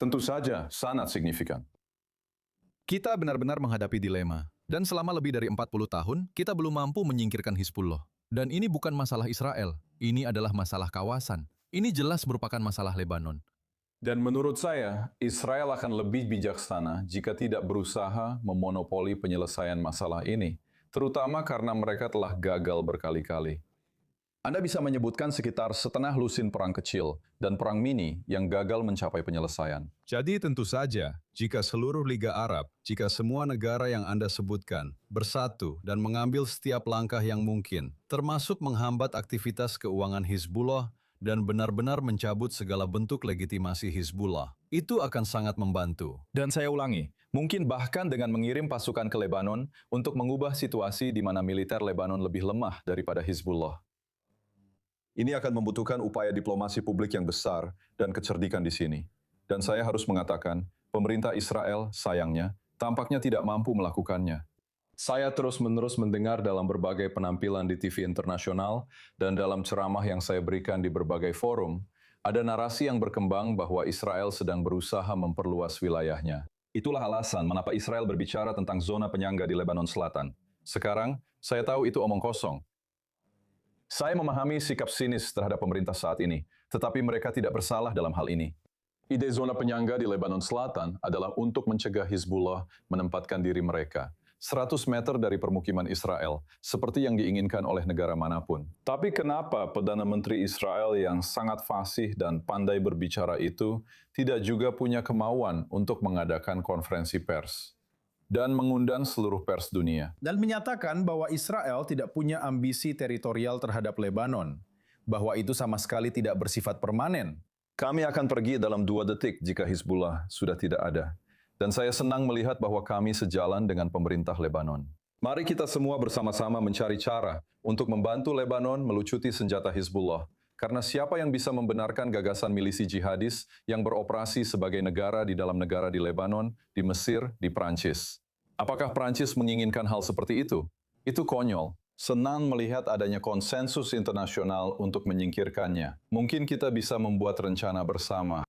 Tentu saja, sangat signifikan. Kita benar-benar menghadapi dilema. Dan selama lebih dari 40 tahun, kita belum mampu menyingkirkan Hizbullah. Dan ini bukan masalah Israel, ini adalah masalah kawasan. Ini jelas merupakan masalah Lebanon. Dan menurut saya, Israel akan lebih bijaksana jika tidak berusaha memonopoli penyelesaian masalah ini, terutama karena mereka telah gagal berkali-kali. Anda bisa menyebutkan sekitar setengah lusin perang kecil dan perang mini yang gagal mencapai penyelesaian. Jadi tentu saja, jika seluruh Liga Arab, jika semua negara yang Anda sebutkan bersatu dan mengambil setiap langkah yang mungkin, termasuk menghambat aktivitas keuangan Hizbullah dan benar-benar mencabut segala bentuk legitimasi Hizbullah, itu akan sangat membantu. Dan saya ulangi, mungkin bahkan dengan mengirim pasukan ke Lebanon untuk mengubah situasi di mana militer Lebanon lebih lemah daripada Hizbullah. Ini akan membutuhkan upaya diplomasi publik yang besar dan kecerdikan di sini. Dan saya harus mengatakan, pemerintah Israel, sayangnya, tampaknya tidak mampu melakukannya. Saya terus-menerus mendengar dalam berbagai penampilan di TV internasional dan dalam ceramah yang saya berikan di berbagai forum, ada narasi yang berkembang bahwa Israel sedang berusaha memperluas wilayahnya. Itulah alasan mengapa Israel berbicara tentang zona penyangga di Lebanon Selatan. Sekarang, saya tahu itu omong kosong. Saya memahami sikap sinis terhadap pemerintah saat ini, tetapi mereka tidak bersalah dalam hal ini. Ide zona penyangga di Lebanon Selatan adalah untuk mencegah Hizbullah menempatkan diri mereka 100 meter dari permukiman Israel, seperti yang diinginkan oleh negara manapun. Tapi kenapa Perdana Menteri Israel yang sangat fasih dan pandai berbicara itu tidak juga punya kemauan untuk mengadakan konferensi pers dan mengundang seluruh pers dunia? Dan menyatakan bahwa Israel tidak punya ambisi teritorial terhadap Lebanon, bahwa itu sama sekali tidak bersifat permanen. Kami akan pergi dalam 2 detik jika Hizbullah sudah tidak ada. Dan saya senang melihat bahwa kami sejalan dengan pemerintah Lebanon. Mari kita semua bersama-sama mencari cara untuk membantu Lebanon melucuti senjata Hizbullah. Karena siapa yang bisa membenarkan gagasan milisi jihadis yang beroperasi sebagai negara di dalam negara di Lebanon, di Mesir, di Prancis? Apakah Prancis menginginkan hal seperti itu? Itu konyol. Senang melihat adanya konsensus internasional untuk menyingkirkannya. Mungkin kita bisa membuat rencana bersama.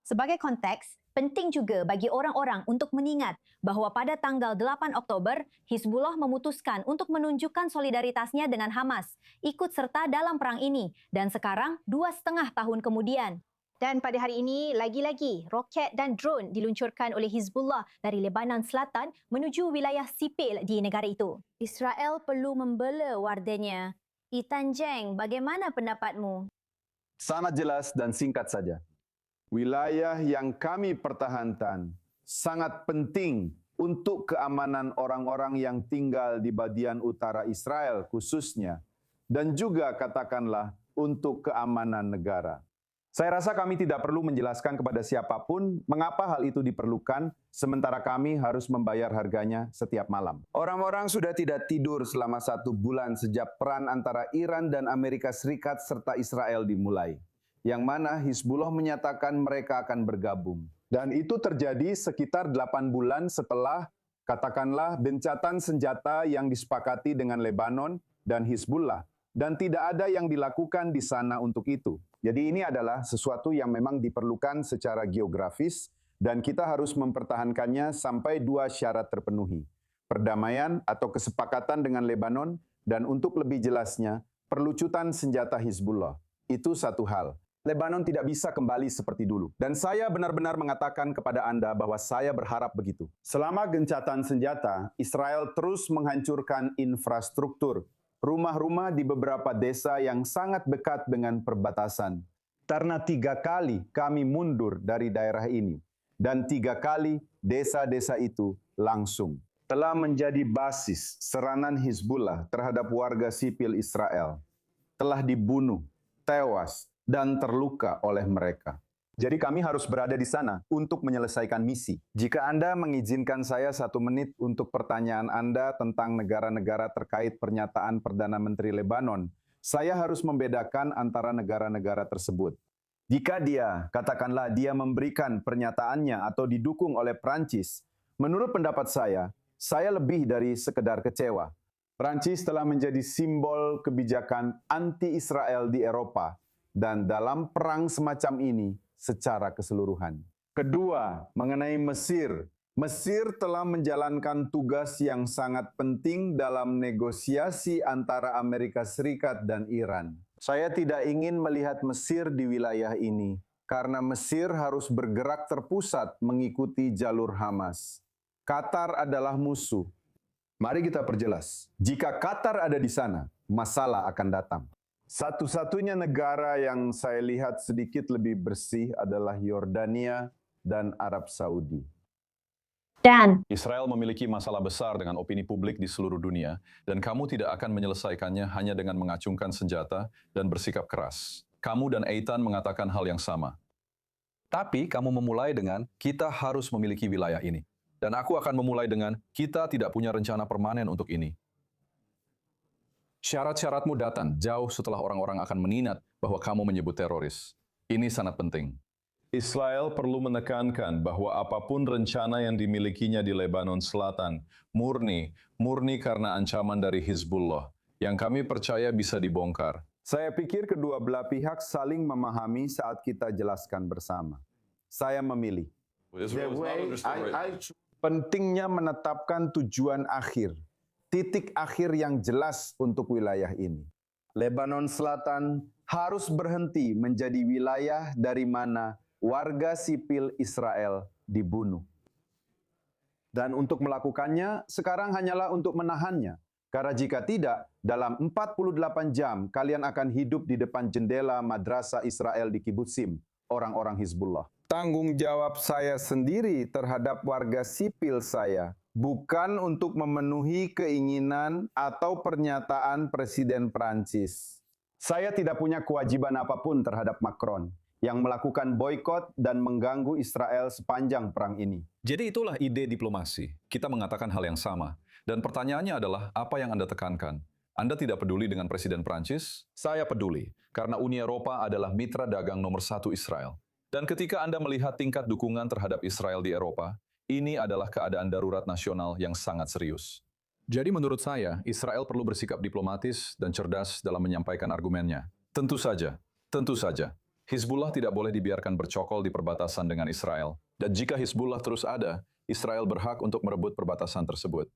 Sebagai konteks, penting juga bagi orang-orang untuk mengingat bahawa pada tanggal 8 Oktober, Hizbullah memutuskan untuk menunjukkan solidaritasnya dengan Hamas, ikut serta dalam perang ini, dan sekarang 2,5 tahun kemudian. Dan pada hari ini, lagi-lagi roket dan drone diluncurkan oleh Hizbullah dari Lebanon Selatan menuju wilayah sipil di negara itu. Israel perlu membela warganya. Itan Jeng, bagaimana pendapatmu? Sangat jelas dan singkat saja. Wilayah yang kami pertahankan sangat penting untuk keamanan orang-orang yang tinggal di bagian utara Israel khususnya, dan juga katakanlah untuk keamanan negara. Saya rasa kami tidak perlu menjelaskan kepada siapapun mengapa hal itu diperlukan, sementara kami harus membayar harganya setiap malam. Orang-orang sudah tidak tidur selama 1 bulan sejak perang antara Iran dan Amerika Serikat serta Israel dimulai, yang mana Hizbullah menyatakan mereka akan bergabung. Dan itu terjadi sekitar 8 bulan setelah, katakanlah, gencatan senjata yang disepakati dengan Lebanon dan Hizbullah. Dan tidak ada yang dilakukan di sana untuk itu. Jadi ini adalah sesuatu yang memang diperlukan secara geografis dan kita harus mempertahankannya sampai 2 syarat terpenuhi. Perdamaian atau kesepakatan dengan Lebanon dan untuk lebih jelasnya, perlucutan senjata Hizbullah. Itu satu hal. Lebanon tidak bisa kembali seperti dulu. Dan saya benar-benar mengatakan kepada Anda bahwa saya berharap begitu. Selama gencatan senjata, Israel terus menghancurkan infrastruktur, rumah-rumah di beberapa desa yang sangat dekat dengan perbatasan. Karena 3 kali kami mundur dari daerah ini. Dan 3 kali desa-desa itu langsung telah menjadi basis serangan Hizbullah terhadap warga sipil Israel. Telah dibunuh, tewas, dan terluka oleh mereka. Jadi kami harus berada di sana untuk menyelesaikan misi. Jika Anda mengizinkan saya 1 menit untuk pertanyaan Anda tentang negara-negara terkait pernyataan Perdana Menteri Lebanon, saya harus membedakan antara negara-negara tersebut. Jika dia, katakanlah dia memberikan pernyataannya atau didukung oleh Prancis, menurut pendapat saya lebih dari sekedar kecewa. Prancis telah menjadi simbol kebijakan anti-Israel di Eropa, dan dalam perang semacam ini, secara keseluruhan. Kedua, mengenai Mesir. Mesir telah menjalankan tugas yang sangat penting dalam negosiasi antara Amerika Serikat dan Iran. Saya tidak ingin melihat Mesir di wilayah ini, karena Mesir harus bergerak terpusat mengikuti jalur Hamas. Qatar adalah musuh. Mari kita perjelas. Jika Qatar ada di sana, masalah akan datang. Satu-satunya negara yang saya lihat sedikit lebih bersih adalah Yordania dan Arab Saudi. Dan Israel memiliki masalah besar dengan opini publik di seluruh dunia, dan kamu tidak akan menyelesaikannya hanya dengan mengacungkan senjata dan bersikap keras. Kamu dan Eitan mengatakan hal yang sama. Tapi kamu memulai dengan, kita harus memiliki wilayah ini. Dan aku akan memulai dengan, kita tidak punya rencana permanen untuk ini. Syarat-syaratmu datang jauh setelah orang-orang akan meninat bahwa kamu menyebut teroris. Ini sangat penting. Israel perlu menekankan bahwa apapun rencana yang dimilikinya di Lebanon Selatan, murni karena ancaman dari Hizbullah, yang kami percaya bisa dibongkar. Saya pikir kedua belah pihak saling memahami saat kita jelaskan bersama. Saya memilih. Pentingnya menetapkan tujuan akhir. Titik akhir yang jelas untuk wilayah ini. Lebanon Selatan harus berhenti menjadi wilayah dari mana warga sipil Israel dibunuh. Dan untuk melakukannya, sekarang hanyalah untuk menahannya. Karena jika tidak, dalam 48 jam kalian akan hidup di depan jendela madrasah Israel di Kibbutzim, orang-orang Hizbullah. Tanggung jawab saya sendiri terhadap warga sipil saya bukan untuk memenuhi keinginan atau pernyataan Presiden Prancis. Saya tidak punya kewajiban apapun terhadap Macron yang melakukan boikot dan mengganggu Israel sepanjang perang ini. Jadi itulah ide diplomasi. Kita mengatakan hal yang sama. Dan pertanyaannya adalah, apa yang Anda tekankan? Anda tidak peduli dengan Presiden Prancis? Saya peduli, karena Uni Eropa adalah mitra dagang nomor 1 Israel. Dan ketika Anda melihat tingkat dukungan terhadap Israel di Eropa, ini adalah keadaan darurat nasional yang sangat serius. Jadi menurut saya, Israel perlu bersikap diplomatis dan cerdas dalam menyampaikan argumennya. Tentu saja, Hizbullah tidak boleh dibiarkan bercokol di perbatasan dengan Israel. Dan jika Hizbullah terus ada, Israel berhak untuk merebut perbatasan tersebut.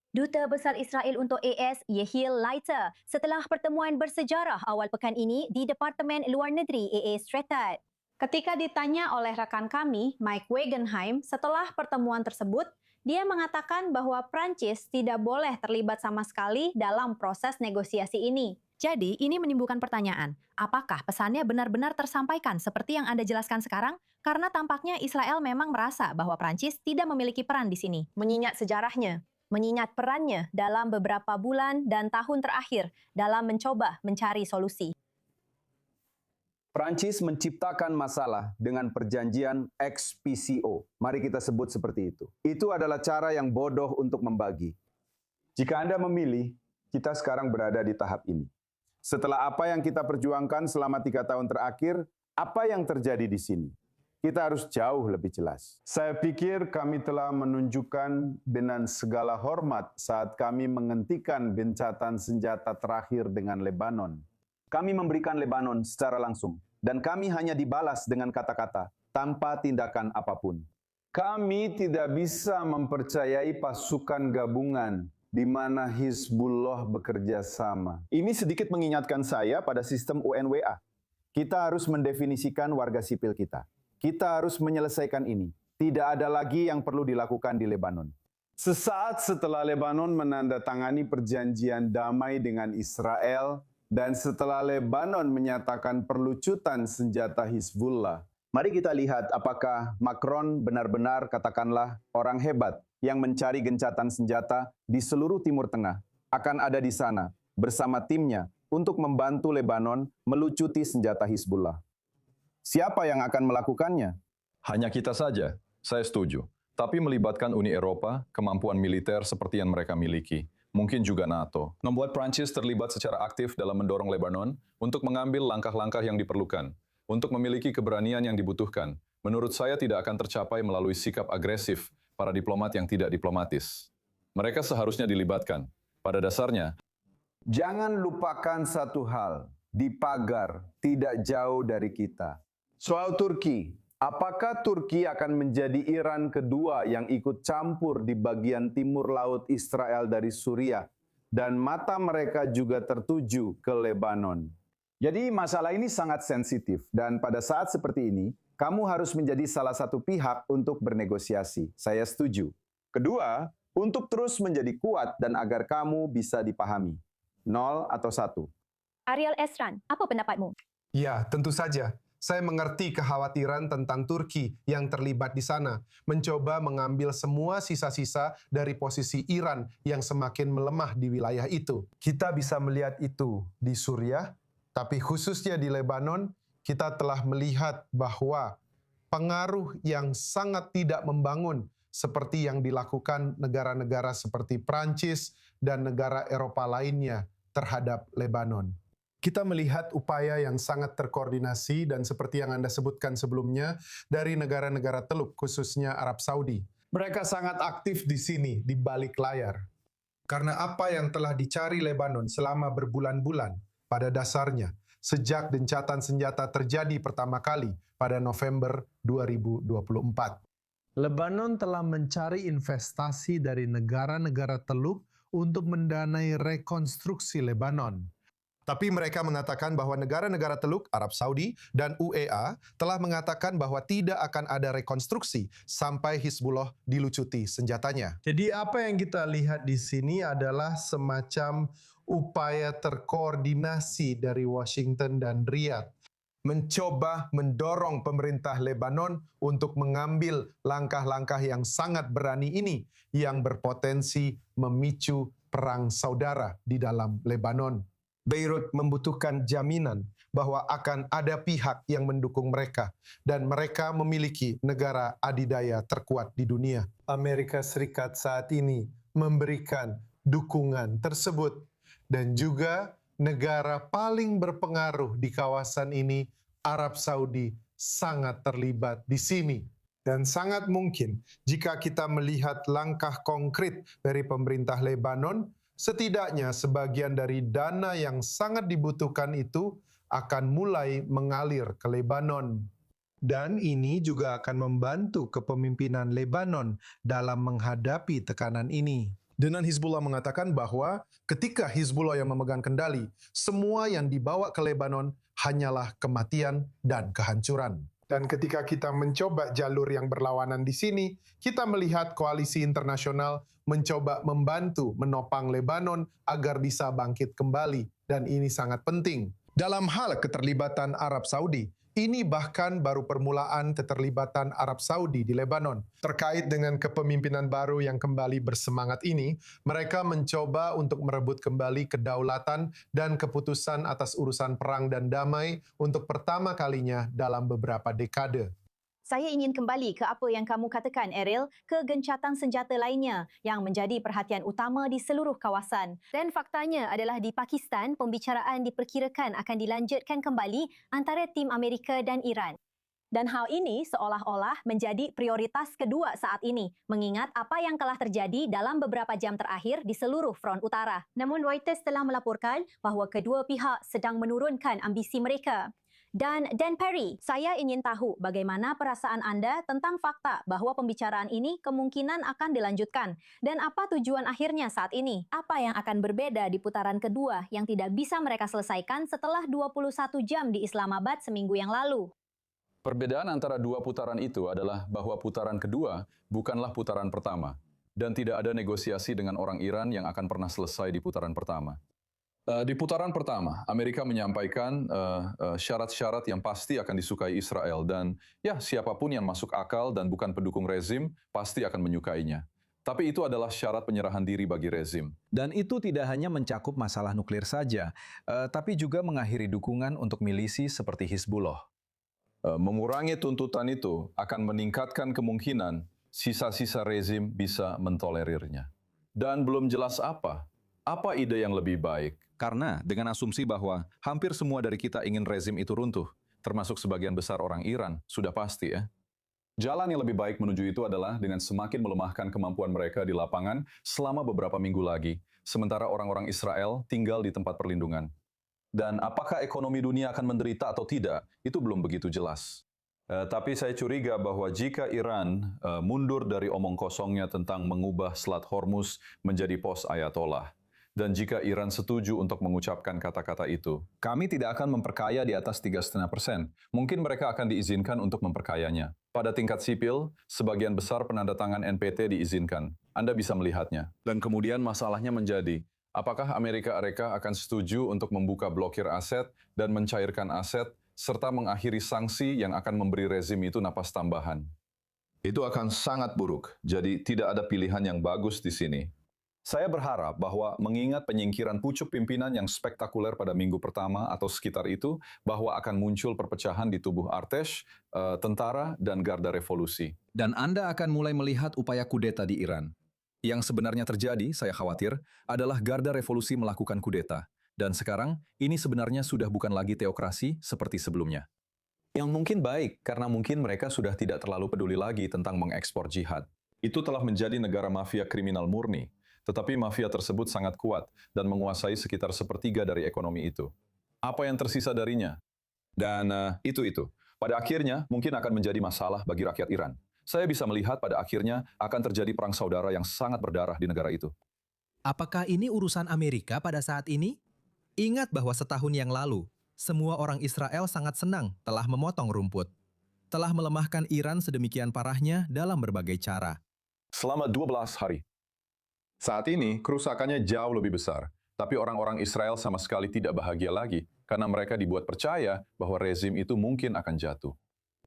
Duta Besar Israel untuk AS, Yehiel Leiter, setelah pertemuan bersejarah awal pekan ini di Departemen Luar Negeri AS Stratad. Ketika ditanya oleh rekan kami, Mike Wagenheim, setelah pertemuan tersebut, dia mengatakan bahwa Prancis tidak boleh terlibat sama sekali dalam proses negosiasi ini. Jadi, ini menimbulkan pertanyaan, apakah pesannya benar-benar tersampaikan seperti yang Anda jelaskan sekarang? Karena tampaknya Israel memang merasa bahwa Prancis tidak memiliki peran di sini, mengingat sejarahnya, mengingat perannya dalam beberapa bulan dan tahun terakhir dalam mencoba mencari solusi. Prancis menciptakan masalah dengan perjanjian ex-PCO. Mari kita sebut seperti itu. Itu adalah cara yang bodoh untuk membagi. Jika Anda memilih, kita sekarang berada di tahap ini. Setelah apa yang kita perjuangkan selama 3 tahun terakhir, apa yang terjadi di sini? Kita harus jauh lebih jelas. Saya pikir kami telah menunjukkan dengan segala hormat saat kami menghentikan gencatan senjata terakhir dengan Lebanon. Kami memberikan Lebanon secara langsung, dan kami hanya dibalas dengan kata-kata, tanpa tindakan apapun. Kami tidak bisa mempercayai pasukan gabungan di mana Hizbullah bekerja sama. Ini sedikit mengingatkan saya pada sistem UNWA. Kita harus mendefinisikan warga sipil kita. Kita harus menyelesaikan ini. Tidak ada lagi yang perlu dilakukan di Lebanon. Sesaat setelah Lebanon menandatangani perjanjian damai dengan Israel, dan setelah Lebanon menyatakan perlucutan senjata Hizbullah, mari kita lihat apakah Macron benar-benar katakanlah orang hebat yang mencari gencatan senjata di seluruh Timur Tengah akan ada di sana bersama timnya untuk membantu Lebanon melucuti senjata Hizbullah. Siapa yang akan melakukannya? Hanya kita saja, saya setuju. Tapi melibatkan Uni Eropa, kemampuan militer seperti yang mereka miliki, mungkin juga NATO, membuat Prancis terlibat secara aktif dalam mendorong Lebanon untuk mengambil langkah-langkah yang diperlukan, untuk memiliki keberanian yang dibutuhkan. Menurut saya tidak akan tercapai melalui sikap agresif para diplomat yang tidak diplomatis. Mereka seharusnya dilibatkan. Pada dasarnya, jangan lupakan satu hal, di pagar tidak jauh dari kita. Soal Turki, apakah Turki akan menjadi Iran kedua yang ikut campur di bagian timur laut Israel dari Suriah, dan mata mereka juga tertuju ke Lebanon? Jadi masalah ini sangat sensitif, dan pada saat seperti ini, kamu harus menjadi salah satu pihak untuk bernegosiasi. Saya setuju. Kedua, untuk terus menjadi kuat dan agar kamu bisa dipahami. 0 atau 1. Ariel Esran, apa pendapatmu? Ya, tentu saja. Saya mengerti kekhawatiran tentang Turki yang terlibat di sana, mencoba mengambil semua sisa-sisa dari posisi Iran yang semakin melemah di wilayah itu. Kita bisa melihat itu di Suriah, tapi khususnya di Lebanon, kita telah melihat bahwa pengaruh yang sangat tidak membangun seperti yang dilakukan negara-negara seperti Prancis dan negara Eropa lainnya terhadap Lebanon. Kita melihat upaya yang sangat terkoordinasi dan seperti yang Anda sebutkan sebelumnya dari negara-negara Teluk, khususnya Arab Saudi. Mereka sangat aktif di sini, di balik layar. Karena apa yang telah dicari Lebanon selama berbulan-bulan, pada dasarnya, sejak gencatan senjata terjadi pertama kali pada November 2024. Lebanon telah mencari investasi dari negara-negara Teluk untuk mendanai rekonstruksi Lebanon. Tapi mereka mengatakan bahwa negara-negara Teluk, Arab Saudi, dan UEA telah mengatakan bahwa tidak akan ada rekonstruksi sampai Hizbullah dilucuti senjatanya. Jadi apa yang kita lihat di sini adalah semacam upaya terkoordinasi dari Washington dan Riyadh, mencoba mendorong pemerintah Lebanon untuk mengambil langkah-langkah yang sangat berani ini yang berpotensi memicu perang saudara di dalam Lebanon. Beirut membutuhkan jaminan bahwa akan ada pihak yang mendukung mereka dan mereka memiliki negara adidaya terkuat di dunia. Amerika Serikat saat ini memberikan dukungan tersebut dan juga negara paling berpengaruh di kawasan ini, Arab Saudi, sangat terlibat di sini. Dan sangat mungkin jika kita melihat langkah konkret dari pemerintah Lebanon, setidaknya sebagian dari dana yang sangat dibutuhkan itu akan mulai mengalir ke Lebanon. Dan ini juga akan membantu kepemimpinan Lebanon dalam menghadapi tekanan ini. Dan Hizbullah mengatakan bahwa ketika Hizbullah yang memegang kendali, semua yang dibawa ke Lebanon hanyalah kematian dan kehancuran. Dan ketika kita mencoba jalur yang berlawanan di sini, kita melihat koalisi internasional mencoba membantu menopang Lebanon agar bisa bangkit kembali. Dan ini sangat penting. Dalam hal keterlibatan Arab Saudi, ini bahkan baru permulaan keterlibatan Arab Saudi di Lebanon. Terkait dengan kepemimpinan baru yang kembali bersemangat ini, mereka mencoba untuk merebut kembali kedaulatan dan keputusan atas urusan perang dan damai untuk pertama kalinya dalam beberapa dekade. Saya ingin kembali ke apa yang kamu katakan, Eril, ke gencatan senjata lainnya yang menjadi perhatian utama di seluruh kawasan. Dan faktanya adalah di Pakistan, pembicaraan diperkirakan akan dilanjutkan kembali antara tim Amerika dan Iran. Dan hal ini seolah-olah menjadi prioritas kedua saat ini, mengingat apa yang telah terjadi dalam beberapa jam terakhir di seluruh front utara. Namun Reuters telah melaporkan bahawa kedua pihak sedang menurunkan ambisi mereka. Dan Dan Perry, saya ingin tahu bagaimana perasaan anda tentang fakta bahawa pembicaraan ini kemungkinan akan dilanjutkan dan apa tujuan akhirnya saat ini? Apa yang akan berbeda di putaran kedua yang tidak bisa mereka selesaikan setelah 21 jam di Islamabad seminggu yang lalu? Perbedaan antara dua putaran itu adalah bahwa putaran kedua bukanlah putaran pertama dan tidak ada negosiasi dengan orang Iran yang akan pernah selesai di putaran pertama. Di putaran pertama, Amerika menyampaikan syarat-syarat yang pasti akan disukai Israel dan ya siapapun yang masuk akal dan bukan pendukung rezim pasti akan menyukainya. Tapi itu adalah syarat penyerahan diri bagi rezim. Dan itu tidak hanya mencakup masalah nuklir saja, tapi juga mengakhiri dukungan untuk milisi seperti Hizbullah. Mengurangi tuntutan itu akan meningkatkan kemungkinan sisa-sisa rezim bisa mentolerirnya. Dan belum jelas apa ide yang lebih baik. Karena dengan asumsi bahwa hampir semua dari kita ingin rezim itu runtuh, termasuk sebagian besar orang Iran, sudah pasti ya. Jalan yang lebih baik menuju itu adalah dengan semakin melemahkan kemampuan mereka di lapangan selama beberapa minggu lagi, sementara orang-orang Israel tinggal di tempat perlindungan. Dan apakah ekonomi dunia akan menderita atau tidak, itu belum begitu jelas. Tapi saya curiga bahwa jika Iran mundur dari omong kosongnya tentang mengubah Selat Hormuz menjadi pos Ayatollah, dan jika Iran setuju untuk mengucapkan kata-kata itu, kami tidak akan memperkaya di atas 3,5%. Mungkin mereka akan diizinkan untuk memperkayanya. Pada tingkat sipil, sebagian besar penandatangan NPT diizinkan. Anda bisa melihatnya. Dan kemudian masalahnya menjadi, apakah Amerika akan setuju untuk membuka blokir aset dan mencairkan aset, serta mengakhiri sanksi yang akan memberi rezim itu napas tambahan? Itu akan sangat buruk. Jadi tidak ada pilihan yang bagus di sini. Saya berharap bahwa mengingat penyingkiran pucuk pimpinan yang spektakuler pada minggu pertama atau sekitar itu, bahwa akan muncul perpecahan di tubuh Artesh, tentara, dan garda revolusi. Dan Anda akan mulai melihat upaya kudeta di Iran. Yang sebenarnya terjadi, saya khawatir, adalah garda revolusi melakukan kudeta. Dan sekarang, ini sebenarnya sudah bukan lagi teokrasi seperti sebelumnya. Yang mungkin baik, karena mungkin mereka sudah tidak terlalu peduli lagi tentang mengekspor jihad. Itu telah menjadi negara mafia kriminal murni. Tetapi mafia tersebut sangat kuat dan menguasai sekitar sepertiga dari ekonomi itu. Apa yang tersisa darinya? Dan itu. Pada akhirnya mungkin akan menjadi masalah bagi rakyat Iran. Saya bisa melihat pada akhirnya akan terjadi perang saudara yang sangat berdarah di negara itu. Apakah ini urusan Amerika pada saat ini? Ingat bahwa setahun yang lalu, semua orang Israel sangat senang telah memotong rumput. Telah melemahkan Iran sedemikian parahnya dalam berbagai cara. Selama 12 hari. Saat ini, kerusakannya jauh lebih besar. Tapi orang-orang Israel sama sekali tidak bahagia lagi, karena mereka dibuat percaya bahwa rezim itu mungkin akan jatuh.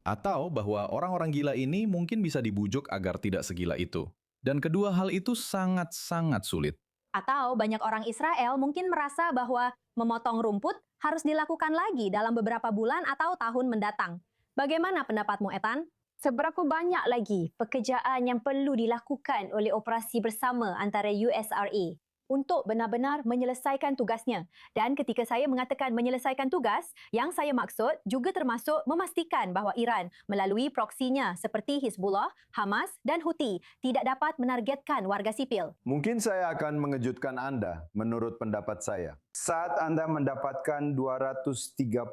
Atau bahwa orang-orang gila ini mungkin bisa dibujuk agar tidak segila itu. Dan kedua hal itu sangat-sangat sulit. Atau banyak orang Israel mungkin merasa bahwa memotong rumput harus dilakukan lagi dalam beberapa bulan atau tahun mendatang. Bagaimana pendapatmu, Ethan? Seberapa banyak lagi pekerjaan yang perlu dilakukan oleh operasi bersama antara USRA, untuk benar-benar menyelesaikan tugasnya. Dan ketika saya mengatakan menyelesaikan tugas, yang saya maksud juga termasuk memastikan bahawa Iran melalui proksinya seperti Hizbullah, Hamas dan Houthi tidak dapat menargetkan warga sipil. Mungkin saya akan mengejutkan Anda menurut pendapat saya. Saat Anda mendapatkan 230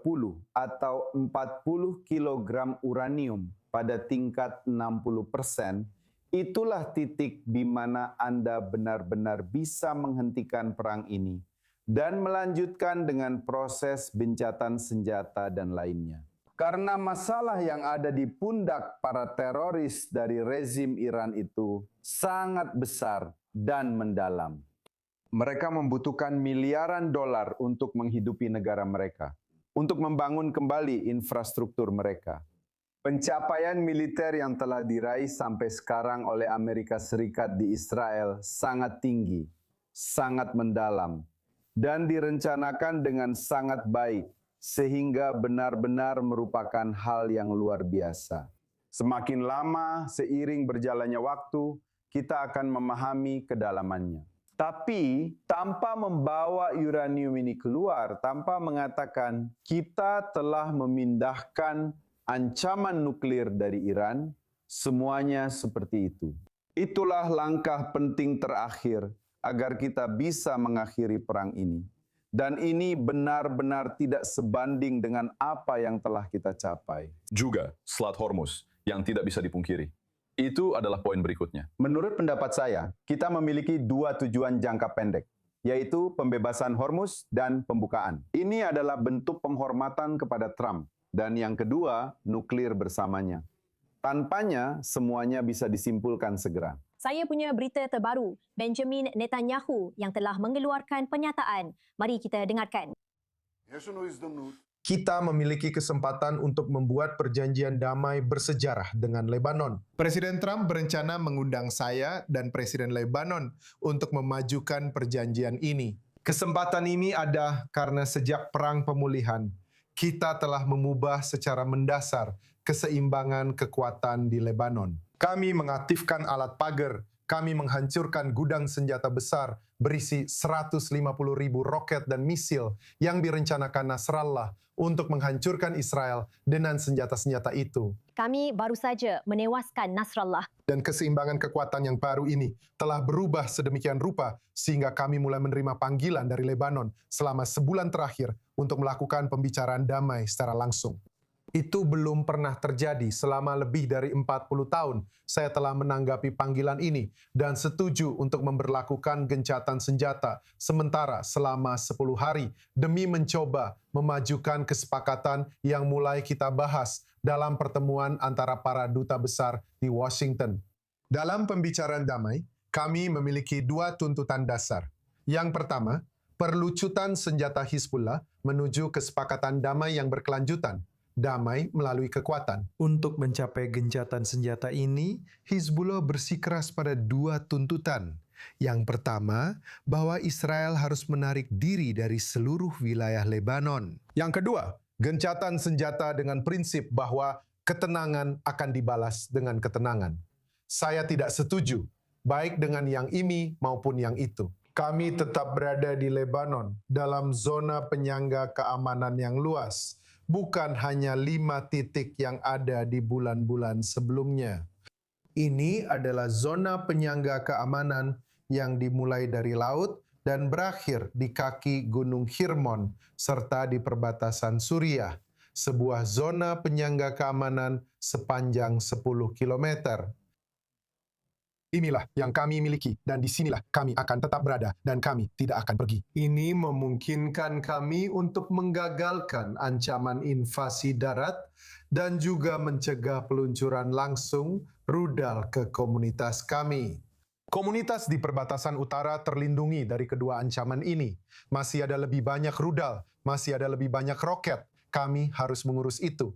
atau 40 kg uranium pada tingkat 60%, itulah titik di mana Anda benar-benar bisa menghentikan perang ini dan melanjutkan dengan proses gencatan senjata dan lainnya. Karena masalah yang ada di pundak para teroris dari rezim Iran itu sangat besar dan mendalam. Mereka membutuhkan miliaran dolar untuk menghidupi negara mereka, untuk membangun kembali infrastruktur mereka. Pencapaian militer yang telah diraih sampai sekarang oleh Amerika Serikat di Israel sangat tinggi, sangat mendalam, dan direncanakan dengan sangat baik, sehingga benar-benar merupakan hal yang luar biasa. Semakin lama, seiring berjalannya waktu, kita akan memahami kedalamannya. Tapi tanpa membawa uranium ini keluar, tanpa mengatakan kita telah memindahkan ancaman nuklir dari Iran, semuanya seperti itu. Itulah langkah penting terakhir agar kita bisa mengakhiri perang ini. Dan ini benar-benar tidak sebanding dengan apa yang telah kita capai. Juga Selat Hormuz yang tidak bisa dipungkiri. Itu adalah poin berikutnya. Menurut pendapat saya, kita memiliki dua tujuan jangka pendek, yaitu pembebasan Hormuz dan pembukaan. Ini adalah bentuk penghormatan kepada Trump. Dan yang kedua, nuklir bersamanya. Tanpanya, semuanya bisa disimpulkan segera. Saya punya berita terbaru, Benjamin Netanyahu yang telah mengeluarkan pernyataan. Mari kita dengarkan. Kita memiliki kesempatan untuk membuat perjanjian damai bersejarah dengan Lebanon. Presiden Trump berencana mengundang saya dan Presiden Lebanon untuk memajukan perjanjian ini. Kesempatan ini ada karena sejak Perang Pemulihan, kita telah mengubah secara mendasar keseimbangan kekuatan di Lebanon. Kami mengaktifkan alat pagar, kami menghancurkan gudang senjata besar berisi 150.000 roket dan misil yang direncanakan Nasrallah untuk menghancurkan Israel dengan senjata-senjata itu. Kami baru saja menewaskan Nasrallah. Dan keseimbangan kekuatan yang baru ini telah berubah sedemikian rupa sehingga kami mulai menerima panggilan dari Lebanon selama sebulan terakhir untuk melakukan pembicaraan damai secara langsung. Itu belum pernah terjadi selama lebih dari 40 tahun. Saya telah menanggapi panggilan ini dan setuju untuk memberlakukan gencatan senjata sementara selama 10 hari demi mencoba memajukan kesepakatan yang mulai kita bahas dalam pertemuan antara para duta besar di Washington. Dalam pembicaraan damai, kami memiliki dua tuntutan dasar. Yang pertama, perlucutan senjata Hizbullah menuju kesepakatan damai yang berkelanjutan. Damai melalui kekuatan. Untuk mencapai gencatan senjata ini, Hizbullah bersikeras pada dua tuntutan. Yang pertama, bahwa Israel harus menarik diri dari seluruh wilayah Lebanon. Yang kedua, gencatan senjata dengan prinsip bahwa ketenangan akan dibalas dengan ketenangan. Saya tidak setuju, baik dengan yang ini maupun yang itu. Kami tetap berada di Lebanon dalam zona penyangga keamanan yang luas, bukan hanya 5 titik yang ada di bulan-bulan sebelumnya. Ini adalah zona penyangga keamanan yang dimulai dari laut dan berakhir di kaki Gunung Hermon serta di perbatasan Suriah, sebuah zona penyangga keamanan sepanjang 10 kilometer. Inilah yang kami miliki dan disinilah kami akan tetap berada dan kami tidak akan pergi. Ini memungkinkan kami untuk menggagalkan ancaman invasi darat dan juga mencegah peluncuran langsung rudal ke komunitas kami. Komunitas di perbatasan utara terlindungi dari kedua ancaman ini. Masih ada lebih banyak rudal, masih ada lebih banyak roket. Kami harus mengurus itu.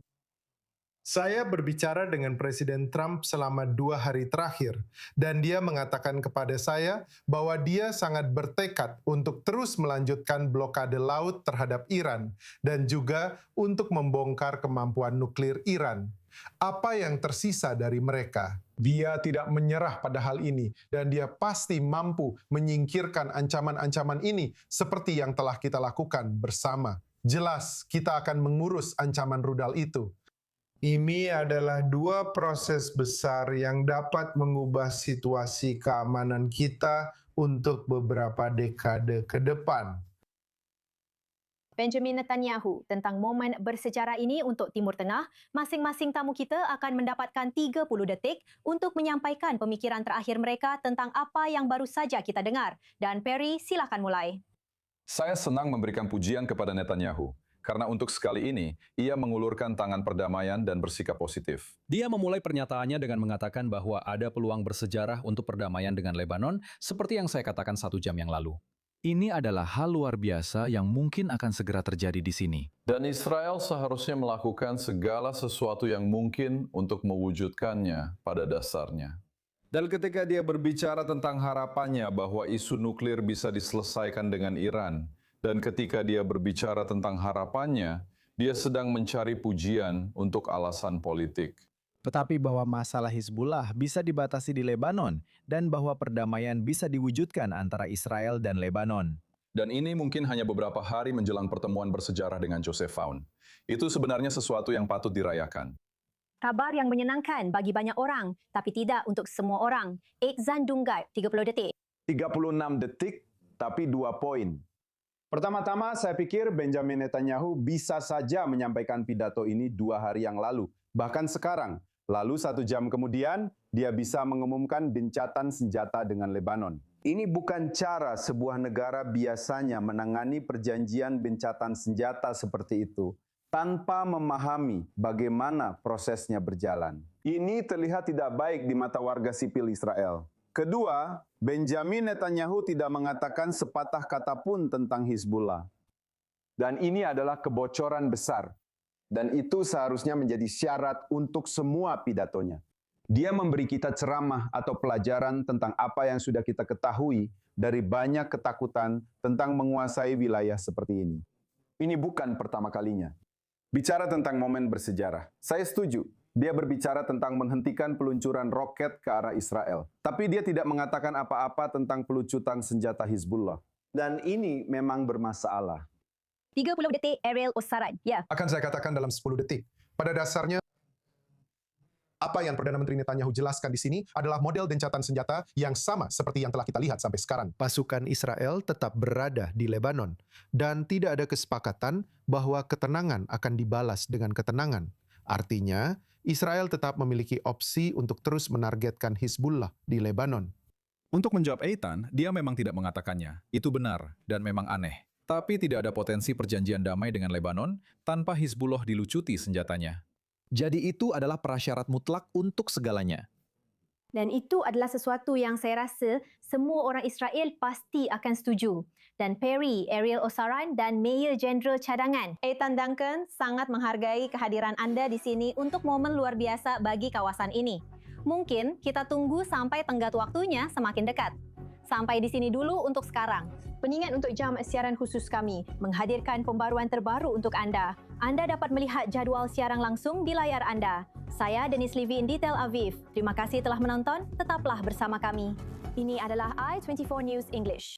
Saya berbicara dengan Presiden Trump selama 2 hari terakhir, dan dia mengatakan kepada saya bahwa dia sangat bertekad untuk terus melanjutkan blokade laut terhadap Iran, dan juga untuk membongkar kemampuan nuklir Iran. Apa yang tersisa dari mereka? Dia tidak menyerah pada hal ini, dan dia pasti mampu menyingkirkan ancaman-ancaman ini seperti yang telah kita lakukan bersama. Jelas, kita akan mengurus ancaman rudal itu. Ini adalah dua proses besar yang dapat mengubah situasi keamanan kita untuk beberapa dekade ke depan. Benjamin Netanyahu tentang momen bersejarah ini untuk Timur Tengah, masing-masing tamu kita akan mendapatkan 30 detik untuk menyampaikan pemikiran terakhir mereka tentang apa yang baru saja kita dengar. Dan Perry, silakan mulai. Saya senang memberikan pujian kepada Netanyahu, karena untuk sekali ini, ia mengulurkan tangan perdamaian dan bersikap positif. Dia memulai pernyataannya dengan mengatakan bahwa ada peluang bersejarah untuk perdamaian dengan Lebanon, seperti yang saya katakan 1 jam yang lalu. Ini adalah hal luar biasa yang mungkin akan segera terjadi di sini. Dan Israel seharusnya melakukan segala sesuatu yang mungkin untuk mewujudkannya pada dasarnya. Dan ketika dia berbicara tentang harapannya bahwa isu nuklir bisa diselesaikan dengan Iran, dan ketika dia berbicara tentang harapannya, dia sedang mencari pujian untuk alasan politik. Tetapi bahwa masalah Hizbullah bisa dibatasi di Lebanon dan bahwa perdamaian bisa diwujudkan antara Israel dan Lebanon. Dan ini mungkin hanya beberapa hari menjelang pertemuan bersejarah dengan Joseph Aoun. Itu sebenarnya sesuatu yang patut dirayakan. Kabar yang menyenangkan bagi banyak orang, tapi tidak untuk semua orang. Iksan Dungai, 30 detik. 36 detik, tapi 2 poin. Pertama-tama, saya pikir Benjamin Netanyahu bisa saja menyampaikan pidato ini 2 hari yang lalu, bahkan sekarang. Lalu 1 jam kemudian, dia bisa mengumumkan gencatan senjata dengan Lebanon. Ini bukan cara sebuah negara biasanya menangani perjanjian gencatan senjata seperti itu, tanpa memahami bagaimana prosesnya berjalan. Ini terlihat tidak baik di mata warga sipil Israel. Kedua, Benjamin Netanyahu tidak mengatakan sepatah kata pun tentang Hizbullah. Dan ini adalah kebocoran besar. Dan itu seharusnya menjadi syarat untuk semua pidatonya. Dia memberi kita ceramah atau pelajaran tentang apa yang sudah kita ketahui dari banyak ketakutan tentang menguasai wilayah seperti ini. Ini bukan pertama kalinya. Bicara tentang momen bersejarah, saya setuju. Dia berbicara tentang menghentikan peluncuran roket ke arah Israel. Tapi dia tidak mengatakan apa-apa tentang peluncuran senjata Hizbullah. Dan ini memang bermasalah. 30 detik, Ariel Osaran. Ya. Akan saya katakan dalam 10 detik. Pada dasarnya, apa yang Perdana Menteri Netanyahu jelaskan di sini adalah model gencatan senjata yang sama seperti yang telah kita lihat sampai sekarang. Pasukan Israel tetap berada di Lebanon, dan tidak ada kesepakatan bahwa ketenangan akan dibalas dengan ketenangan. Artinya, Israel tetap memiliki opsi untuk terus menargetkan Hizbullah di Lebanon. Untuk menjawab Eitan, dia memang tidak mengatakannya. Itu benar dan memang aneh. Tapi tidak ada potensi perjanjian damai dengan Lebanon tanpa Hizbullah dilucuti senjatanya. Jadi itu adalah prasyarat mutlak untuk segalanya. Dan itu adalah sesuatu yang saya rasa semua orang Israel pasti akan setuju. Dan Perry, Ariel Osaran dan Mayor Jeneral Cadangan, Eitan Duncan sangat menghargai kehadiran anda di sini untuk momen luar biasa bagi kawasan ini. Mungkin kita tunggu sampai tenggat waktunya semakin dekat. Sampai di sini dulu untuk sekarang. Pengingat untuk jam siaran khusus kami menghadirkan pembaruan terbaru untuk anda. Anda dapat melihat jadual siaran langsung di layar anda. Saya Denise Levin di Tel Aviv. Terima kasih telah menonton. Tetaplah bersama kami. Ini adalah i24 News English.